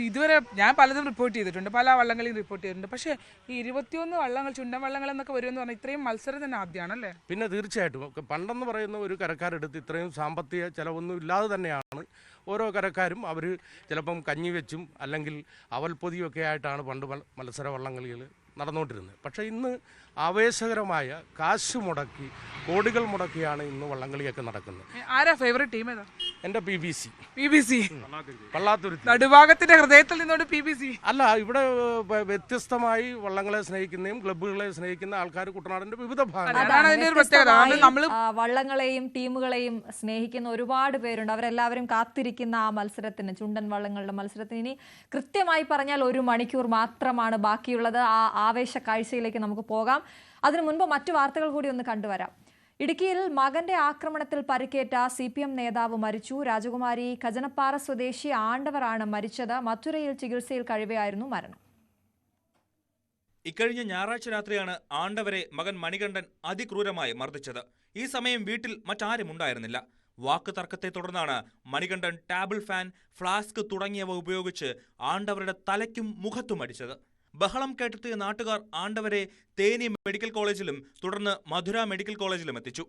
ഇതുവരെ ഞാൻ പലതും റിപ്പോർട്ട് ചെയ്തിട്ടുണ്ട്, പല വള്ളങ്ങളെയും റിപ്പോർട്ട് ചെയ്തിട്ടുണ്ട്. പക്ഷേ ഈ 21 വള്ളങ്ങൾ, ചുണ്ടൻ വള്ളങ്ങൾ എന്നൊക്കെ വരുമെന്ന് പറഞ്ഞാൽ ഇത്രയും മത്സരം തന്നെ ആദ്യമാണല്ലേ? പിന്നെ തീർച്ചയായിട്ടും പണ്ടെന്ന് പറയുന്ന ഒരു കരക്കാരെടുത്ത് ഇത്രയും സാമ്പത്തിക ചിലവൊന്നും ഇല്ലാതെ തന്നെയാണ് ഓരോ കരക്കാരും അവർ ചിലപ്പം കഞ്ഞി വെച്ചും അല്ലെങ്കിൽ അവൽപ്പൊതിയൊക്കെ ആയിട്ടാണ് പണ്ട് മത്സര വള്ളംകളികൾ നടന്നുകൊണ്ടിരുന്നത്. പക്ഷേ ഇന്ന് ആവേശകരമായ കാശ് മുടക്കി, കോടികൾ മുടക്കിയാണ് ഇന്ന് വള്ളംകളിയൊക്കെ നടക്കുന്നത്. ആരാ ഫേവറേറ്റ് ടീം ഏതാ? എൻ്റെ PBC പള്ളാത്തുരുത്തി നടുഭാഗത്തിന്റെ ഹൃദയത്തിൽ നിന്നോട് PBC അല്ല, ഇവിടെ വ്യത്യസ്തമായി വള്ളങ്ങളെ സ്നേഹിക്കുന്നതും ക്ലബ്ബുകളെ സ്നേഹിക്കുന്ന ആൾക്കാർ കുട്ടനാടിന്റെ വിവിധ ഭാഗങ്ങൾ വള്ളങ്ങളെയും ടീമുകളെയും സ്നേഹിക്കുന്ന ഒരുപാട് പേരുണ്ട്. അവരെല്ലാവരും കാത്തിരിക്കുന്ന ആ മത്സരത്തിന്, ചുണ്ടൻ വള്ളങ്ങളുടെ മത്സരത്തിന് ഇനി കൃത്യമായി പറഞ്ഞാൽ 1 മണിക്കൂർ മാത്രമാണ് ബാക്കിയുള്ളത്. ആ ആവേശ കാഴ്ചയിലേക്ക് നമുക്ക് പോകാം. അതിനു മുൻപ് മറ്റു വാർത്തകൾ കൂടി ഒന്ന് കണ്ടുവരാം. ഇടുക്കിയിൽ മകന്റെ ആക്രമണത്തിൽ പരിക്കേറ്റ CPM നേതാവ് മരിച്ചു. രാജകുമാരി ഖജനപ്പാറ സ്വദേശി ആണ്ടവറാണ് മരിച്ചത്. മധുരയിൽ ചികിത്സയിൽ കഴിവെയായിരുന്നു മരണം. ഇക്കഴിഞ്ഞ ഞായറാഴ്ച രാത്രിയാണ് ആണ്ടവരെ മകൻ മണികണ്ഠൻ അതിക്രൂരമായി മർദ്ദിച്ചത്. ഈ സമയം വീട്ടിൽ മറ്റാരും ഉണ്ടായിരുന്നില്ല. വാക്ക് തർക്കത്തെ തുടർന്നാണ് മണികണ്ഠൻ ടേബിൾ ഫാൻ, ഫ്ലാസ്ക് തുടങ്ങിയവ ഉപയോഗിച്ച് ആണ്ടവരുടെ തലയ്ക്കും മുഖത്തും അടിച്ചത്. ബഹളം കേട്ടെത്തിയ നാട്ടുകാർ ആണ്ടവരെ തേനി മെഡിക്കൽ കോളേജിലും തുടർന്ന് മധുര മെഡിക്കൽ കോളേജിലും എത്തിച്ചു.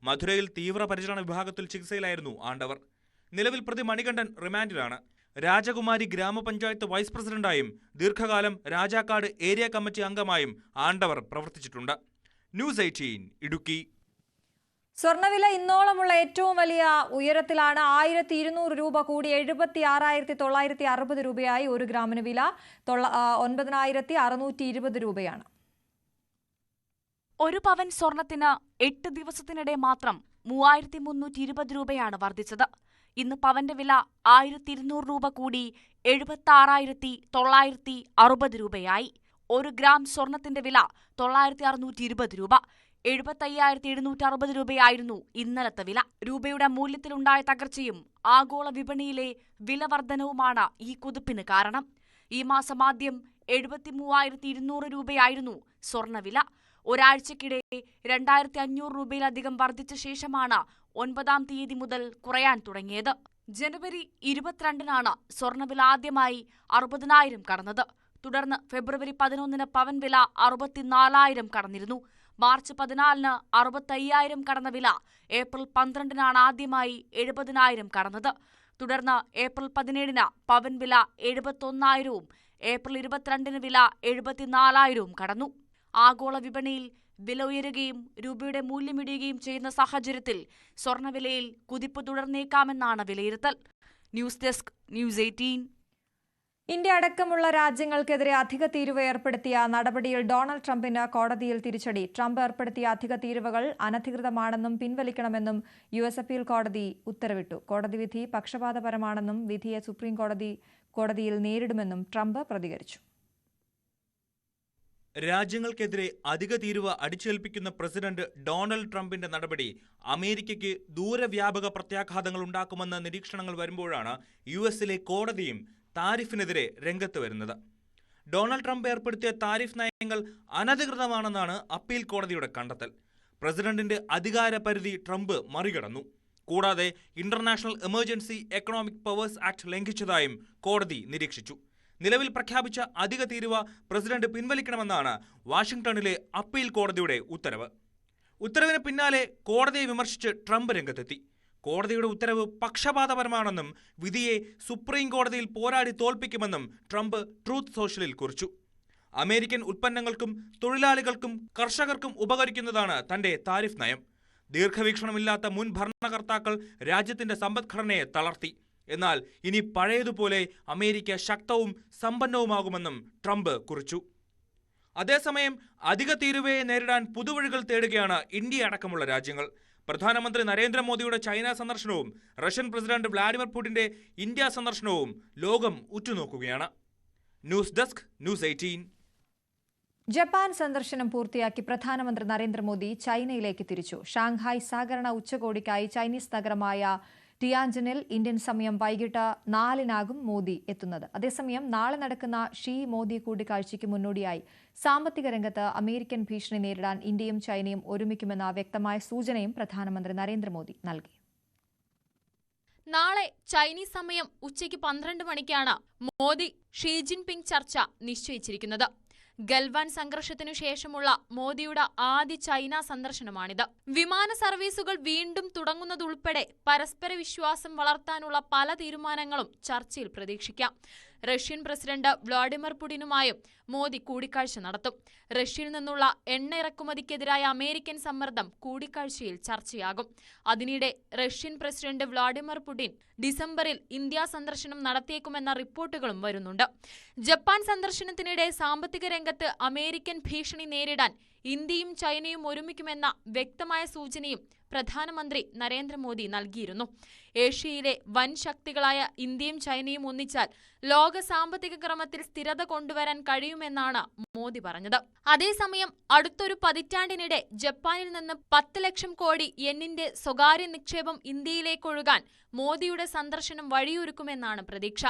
മധുരയിൽ തീവ്രപരിചരണ വിഭാഗത്തിൽ ചികിത്സയിലായിരുന്നു ആണ്ടവർ. നിലവിൽ പ്രതി മണികണ്ഠൻ റിമാൻഡിലാണ്. രാജകുമാരി ഗ്രാമപഞ്ചായത്ത് വൈസ് പ്രസിഡന്റായും ദീർഘകാലം രാജാക്കാട് ഏരിയ കമ്മിറ്റി അംഗമായും ആണ്ടവർ പ്രവർത്തിച്ചിട്ടുണ്ട്. ന്യൂസ് 18 ഇടുക്കി. സ്വർണ്ണവില ഇന്നോളമുള്ള ഏറ്റവും വലിയ ഉയരത്തിലാണ്. 1200 രൂപ കൂടി 76,960 രൂപയായി. 1 ഗ്രാമിന് വില 9,620 രൂപയാണ്. 1 പവൻ സ്വർണത്തിന് 8 ദിവസത്തിനിടെ മാത്രം 3,320 രൂപയാണ് വർദ്ധിച്ചത്. ഇന്ന് പവന്റെ വില 1,200 രൂപ കൂടി 76,960 രൂപയായി. 1 ഗ്രാം സ്വർണത്തിന്റെ വില 9,620 രൂപ. 75,760 രൂപയായിരുന്നു ഇന്നലത്തെ വില. രൂപയുടെ മൂല്യത്തിലുണ്ടായ തകർച്ചയും ആഗോള വിപണിയിലെ വില വർധനവുമാണ് ഈ കുതിപ്പിന് കാരണം. ഈ മാസം ആദ്യം 73,200 രൂപയായിരുന്നു സ്വർണ്ണവില. ഒരാഴ്ചക്കിടെ 2,500 രൂപയിലധികം വർദ്ധിച്ച ശേഷമാണ് 9-ാം തീയതി മുതൽ കുറയാൻ തുടങ്ങിയത്. ജനുവരി 22-നാണ് സ്വർണ്ണവില ആദ്യമായി 60,000 കടന്നത്. തുടർന്ന് ഫെബ്രുവരി 11-ന് പവൻ വില 64,000 കടന്നിരുന്നു. മാർച്ച് 14-ന് 65,000 കടന്ന വില ഏപ്രിൽ 12-നാണ് ആദ്യമായി 70,000 കടന്നത്. തുടർന്ന് ഏപ്രിൽ 17-ന് പവൻ വില 71,000-ഉം ഏപ്രിൽ 22-ന് വില 74,000-ഉം കടന്നു. ആഗോള വിപണിയിൽ വില ഉയരുകയും രൂപയുടെ മൂല്യമിടിയുകയും ചെയ്യുന്ന സാഹചര്യത്തിൽ സ്വർണ്ണവിലയിൽ കുതിപ്പ് തുടർന്നേക്കാമെന്നാണ് വിലയിരുത്തൽ. News desk, news 18. ഇന്ത്യ അടക്കമുള്ള രാജ്യങ്ങൾക്കെതിരെ അധിക തീരുവ ഏർപ്പെടുത്തിയ നടപടിയിൽ ഡൊണാൾഡ് ട്രംപിന് കോടതിയിൽ തിരിച്ചടി. ട്രംപ് ഏർപ്പെടുത്തിയ അധിക തീരുവകൾ അനധികൃതമാണെന്നും പിൻവലിക്കണമെന്നും US അപ്പീൽ കോടതി ഉത്തരവിട്ടു. കോടതി വിധി പക്ഷപാതപരമാണെന്നും വിധിയെ സുപ്രീം കോടതിയിൽ നേരിടുമെന്നും ട്രംപ് പ്രതികരിച്ചു. രാജ്യങ്ങൾക്കെതിരെ അധിക തീരുവ അടിച്ചേൽപ്പിക്കുന്ന പ്രസിഡന്റ് ഡൊണാൾഡ് ട്രംപിന്റെ നടപടി അമേരിക്കയ്ക്ക് ദൂരവ്യാപക പ്രത്യാഘാതങ്ങൾ ഉണ്ടാക്കുമെന്ന നിരീക്ഷണങ്ങൾ വരുമ്പോഴാണ് US-ലെ കോടതിയും താരിഫിനെതിരെ രംഗത്ത് വരുന്നത്. ഡൊണാൾഡ് ട്രംപ് ഏർപ്പെടുത്തിയ താരിഫ് നയങ്ങൾ അനധികൃതമാണെന്നാണ് അപ്പീൽ കോടതിയുടെ കണ്ടെത്തൽ. പ്രസിഡന്റിന്റെ അധികാര പരിധി ട്രംപ് മറികടന്നു. കൂടാതെ International Emergency Economic Powers Act ലംഘിച്ചതായും കോടതി നിരീക്ഷിച്ചു. നിലവിൽ പ്രഖ്യാപിച്ച അധിക തീരുവ പ്രസിഡന്റ് പിൻവലിക്കണമെന്നാണ് വാഷിംഗ്ടണിലെ അപ്പീൽ കോടതിയുടെ ഉത്തരവ്. ഉത്തരവിന് പിന്നാലെ കോടതിയെ വിമർശിച്ച് ട്രംപ് രംഗത്തെത്തി. കോടതിയുടെ ഉത്തരവ് പക്ഷപാതപരമാണെന്നും വിധിയെ സുപ്രീം കോടതിയിൽ പോരാടി തോൽപ്പിക്കുമെന്നും ട്രംപ് ട്രൂത്ത് സോഷ്യലിൽ കുറിച്ചു. അമേരിക്കൻ ഉൽപ്പന്നങ്ങൾക്കും തൊഴിലാളികൾക്കും കർഷകർക്കും ഉപകരിക്കുന്നതാണ് തന്റെ താരിഫ് നയം. ദീർഘവീക്ഷണമില്ലാത്ത മുൻ ഭരണകർത്താക്കൾ രാജ്യത്തിന്റെ സമ്പദ്ഘടനയെ തളർത്തി. എന്നാൽ ഇനി പഴയതുപോലെ അമേരിക്ക ശക്തവും സമ്പന്നവുമാകുമെന്നും ട്രംപ് കുറിച്ചു. അതേസമയം അധിക തീരുവയെ നേരിടാൻ പുതുവഴികൾ തേടുകയാണ് ഇന്ത്യ അടക്കമുള്ള രാജ്യങ്ങൾ. പ്രധാനമന്ത്രി നരേന്ദ്രമോദിയുടെ ചൈന സന്ദർശനവും റഷ്യൻ പ്രസിഡന്റ് വ്ളാഡിമിർ പുടിന്റെ ഇന്ത്യ സന്ദർശനവും ലോകം ഉറ്റുനോക്കുകയാണ്. News desk, news 18. ജപ്പാൻ സന്ദർശനം പൂർത്തിയാക്കി പ്രധാനമന്ത്രി നരേന്ദ്രമോദി ചൈനയിലേക്ക് തിരിച്ചു. ഷാങ്ഹായ് സഹകരണ ഉച്ചകോടിക്കായി ചൈനീസ് നഗരമായ ടിയാൻജിനിൽ ഇന്ത്യൻ സമയം വൈകിട്ട് 4-നാകും മോദി എത്തുന്നത്. അതേസമയം നാളെ നടക്കുന്ന ഷീ മോദി കൂടിക്കാഴ്ചയ്ക്ക് മുന്നോടിയായി സാമ്പത്തിക രംഗത്ത് അമേരിക്കൻ ഭീഷണി നേരിടാൻ ഇന്ത്യയും ചൈനയും ഒരുമിക്കുമെന്ന വ്യക്തമായ സൂചനയും പ്രധാനമന്ത്രി നരേന്ദ്രമോദി നൽകി. നാളെ ചൈനീസ് സമയം ഉച്ചയ്ക്ക് 12 മണിക്കാണ് മോദി ഷീ ജിൻപിങ് ചർച്ച നിശ്ചയിച്ചിരിക്കുന്നത്. ഗൽവാൻ സംഘർഷത്തിനു ശേഷമുള്ള മോദിയുടെ ആദ്യ ചൈന സന്ദർശനമാണിത്. വിമാന സർവീസുകൾ വീണ്ടും തുടങ്ങുന്നതുൾപ്പെടെ പരസ്പര വിശ്വാസം വളർത്താനുള്ള പല തീരുമാനങ്ങളും ചർച്ചയിൽ പ്രതീക്ഷിക്കാം. റഷ്യൻ പ്രസിഡന്റ് വ്ളാഡിമിർ പുടിനുമായും മോദി കൂടിക്കാഴ്ച നടത്തും. റഷ്യയിൽ നിന്നുള്ള എണ്ണ ഇറക്കുമതിക്കെതിരായ അമേരിക്കൻ സമ്മർദ്ദം കൂടിക്കാഴ്ചയിൽ ചർച്ചയാകും. അതിനിടെ റഷ്യൻ പ്രസിഡന്റ് വ്ളാഡിമിർ പുടിൻ ഡിസംബറിൽ ഇന്ത്യ സന്ദർശനം നടത്തിയേക്കുമെന്ന റിപ്പോർട്ടുകളും വരുന്നുണ്ട്. ജപ്പാൻ സന്ദർശനത്തിനിടെ സാമ്പത്തിക രംഗത്ത് അമേരിക്കൻ ഭീഷണി നേരിടാൻ ഇന്ത്യയും ചൈനയും ഒരുമിക്കുമെന്ന വ്യക്തമായ സൂചനയും പ്രധാനമന്ത്രി നരേന്ദ്രമോദി നൽകിയിരുന്നു. ഏഷ്യയിലെ വൻ ശക്തികളായ ഇന്ത്യയും ചൈനയും ഒന്നിച്ചാൽ ലോക സാമ്പത്തിക ക്രമത്തിൽ സ്ഥിരത കൊണ്ടുവരാൻ കഴിയുമെന്നാണ് മോദി പറഞ്ഞത്. അതേസമയം അടുത്തൊരു പതിറ്റാണ്ടിനിടെ ജപ്പാനിൽ നിന്ന് 10 ലക്ഷം കോടി യെന്നിന്റെ സ്വകാര്യ നിക്ഷേപം ഇന്ത്യയിലേക്കൊഴുകാൻ മോദിയുടെ സന്ദർശനം വഴിയൊരുക്കുമെന്നാണ് പ്രതീക്ഷ.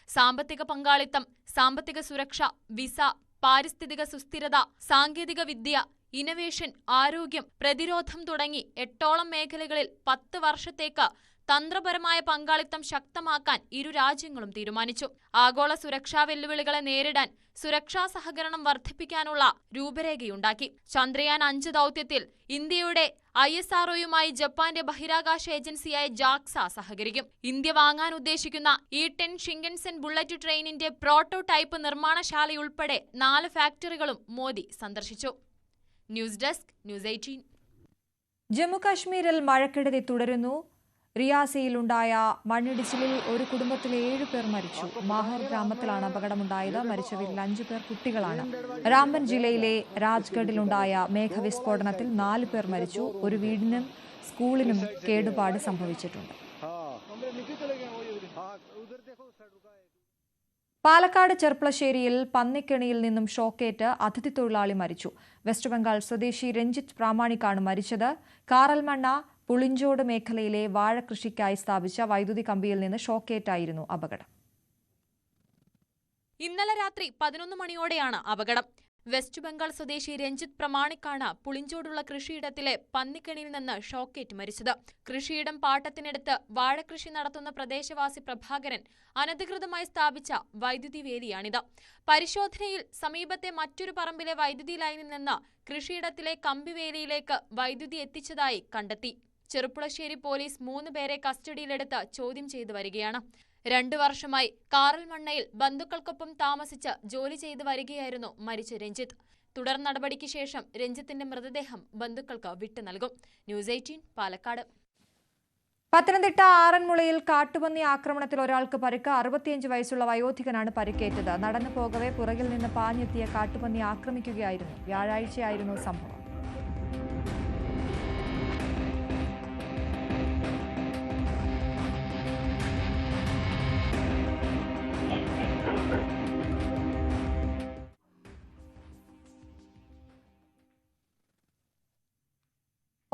സാമ്പത്തിക പങ്കാളിത്തം, സാമ്പത്തിക സുരക്ഷ, വിസ, പാരിസ്ഥിതിക സുസ്ഥിരത, സാങ്കേതിക വിദ്യ, ഇന്നവേഷൻ, ആരോഗ്യം, പ്രതിരോധം തുടങ്ങി 8ഓളം മേഖലകളിൽ 10 വർഷത്തേക്ക് തന്ത്രപരമായ പങ്കാളിത്തം ശക്തമാക്കാൻ ഇരു രാജ്യങ്ങളും തീരുമാനിച്ചു. ആഗോള സുരക്ഷാ വെല്ലുവിളികളെ നേരിടാൻ സുരക്ഷാ സഹകരണം വർദ്ധിപ്പിക്കാനുള്ള രൂപരേഖയുണ്ടാക്കി. ചന്ദ്രയാൻ 5 ദൌത്യത്തിൽ ഇന്ത്യയുടെ ISROയുമായി ജപ്പാന്റെ ബഹിരാകാശ ഏജൻസിയായ ജാക്സ സഹകരിക്കും. ഇന്ത്യ വാങ്ങാൻ ഉദ്ദേശിക്കുന്ന E-10 ഷിങ്കൻസെൻ ബുള്ളറ്റ് ട്രെയിനിന്റെ പ്രോട്ടോടൈപ്പ് നിർമ്മാണശാലയുൾപ്പെടെ 4 ഫാക്ടറികളും മോദി സന്ദർശിച്ചു. News desk, news 18. ജമ്മുകാശ്മീരിൽ മഴക്കെടുതി തുടരുന്നു. റിയാസിയിലുണ്ടായ മണ്ണിടിച്ചിലിൽ ഒരു കുടുംബത്തിലെ 7 പേർ മരിച്ചു. മാഹോർ ഗ്രാമത്തിലാണ് അപകടമുണ്ടായത്. മരിച്ചവരിൽ 5 പേർ കുട്ടികളാണ്. രാംബൻ ജില്ലയിലെ രാജ്ഗഡിലുണ്ടായ മേഘവിസ്ഫോടനത്തിൽ 4 പേർ മരിച്ചു. ഒരു വീടിനും സ്കൂളിനും കേടുപാട് സംഭവിച്ചിട്ടുണ്ട്. പാലക്കാട് ചെർപ്പളശ്ശേരിയിൽ പന്നിക്കെണിയിൽ നിന്നും ഷോക്കേറ്റ് അതിഥി തൊഴിലാളി മരിച്ചു. വെസ്റ്റ് ബംഗാൾ സ്വദേശി രഞ്ജിത്ത് പ്രാമാണിക്കാണ് മരിച്ചത്. കാറൽമണ്ണ പുളിഞ്ചോട് മേഖലയിലെ വാഴ കൃഷിക്കായി സ്ഥാപിച്ച വൈദ്യുതി കമ്പിയിൽ നിന്ന് ഷോക്കേറ്റായിരുന്നു അപകടം. ഇന്നലെ രാത്രി 11 മണിയോടെയാണ് അപകടം. വെസ്റ്റ് ബംഗാൾ സ്വദേശി രഞ്ജിത്ത് പ്രമാണിക്കാണ് പുളിഞ്ചോടുള്ള കൃഷിയിടത്തിലെ പന്നിക്കണിയിൽ നിന്ന് ഷോക്കേറ്റ് മരിച്ചത്. കൃഷിയിടം പാട്ടത്തിനെടുത്ത് വാഴകൃഷി നടത്തുന്ന പ്രദേശവാസി പ്രഭാകരൻ അനധികൃതമായി സ്ഥാപിച്ച വൈദ്യുതി വേലിയാണിത്. പരിശോധനയിൽ സമീപത്തെ മറ്റൊരു പറമ്പിലെ വൈദ്യുതി ലൈനിൽ നിന്ന് കൃഷിയിടത്തിലെ കമ്പിവേലിയിലേക്ക് വൈദ്യുതി എത്തിച്ചതായി കണ്ടെത്തി. ചെറുപ്പുളശ്ശേരി പോലീസ് 3 പേരെ കസ്റ്റഡിയിലെടുത്ത് ചോദ്യം ചെയ്തു വരികയാണ്. 2 വർഷമായി കാറൽമണ്ണയിൽ ബന്ധുക്കൾക്കൊപ്പം താമസിച്ച് ജോലി ചെയ്തു വരികയായിരുന്നു മരിച്ച രഞ്ജിത്ത്. തുടർ നടപടിക്ക് ശേഷം രഞ്ജിത്തിന്റെ മൃതദേഹം ബന്ധുക്കൾക്ക് വിട്ടു നൽകും. ന്യൂസ് 18 പാലക്കാട്. പത്തനംതിട്ട ആറന്മുളയിൽ കാട്ടുപന്നി ആക്രമണത്തിൽ ഒരാൾക്ക് പരിക്ക്. 65 വയസ്സുള്ള വയോധികനാണ് പരിക്കേറ്റത്. നടന്നു പോകവെ പുറകിൽ നിന്ന് പാഞ്ഞെത്തിയ കാട്ടുപന്നി ആക്രമിക്കുകയായിരുന്നു. വ്യാഴാഴ്ചയായിരുന്നു സംഭവം.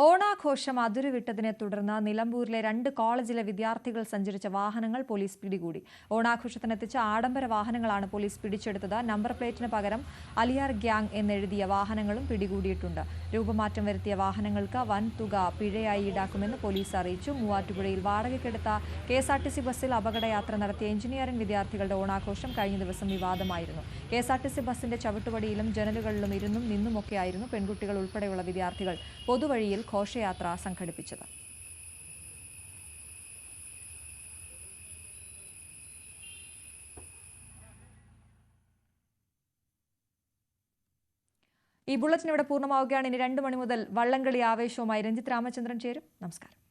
ഓണാഘോഷം അതിരുവിട്ടതിനെ തുടർന്ന് നിലമ്പൂരിലെ 2 കോളേജിലെ വിദ്യാർത്ഥികൾ സഞ്ചരിച്ച വാഹനങ്ങൾ പോലീസ് പിടികൂടി. ഓണാഘോഷത്തിനെത്തിച്ച ആഡംബര വാഹനങ്ങളാണ് പോലീസ് പിടിച്ചെടുത്തത്. നമ്പർ പ്ലേറ്റിന് പകരം അലിയാർ ഗ്യാങ് എന്നെഴുതിയ വാഹനങ്ങളും പിടികൂടിയിട്ടുണ്ട്. രൂപമാറ്റം വരുത്തിയ വാഹനങ്ങൾക്ക് വൻ തുക പിഴയായി ഈടാക്കുമെന്ന് പോലീസ് അറിയിച്ചു. മൂവാറ്റുപുഴയിൽ വാടകയ്ക്കെടുത്ത KSRTC ബസ്സിൽ അപകടയാത്ര നടത്തിയ എഞ്ചിനീയറിംഗ് വിദ്യാർത്ഥികളുടെ ഓണാഘോഷം കഴിഞ്ഞ ദിവസം വിവാദമായിരുന്നു. KSRTC ബസ്സിന്റെ ചവിട്ടുപടിയിലും ജനലുകളിലും ഇരുന്നും നിന്നുമൊക്കെയായിരുന്നു പെൺകുട്ടികൾ ഉൾപ്പെടെയുള്ള വിദ്യാർത്ഥികൾ പൊതുവഴിയിൽ ഘോഷയാത്ര സംഘടിപ്പിച്ചത്. ഈ ബുള്ളറ്റിൻ ഇവിടെ പൂർണ്ണമാവുകയാണ്. ഇനി 2 മണി മുതൽ വള്ളംകളി ആവേശവുമായി രഞ്ജിത്ത് രാമചന്ദ്രൻ ചേരും. നമസ്കാരം.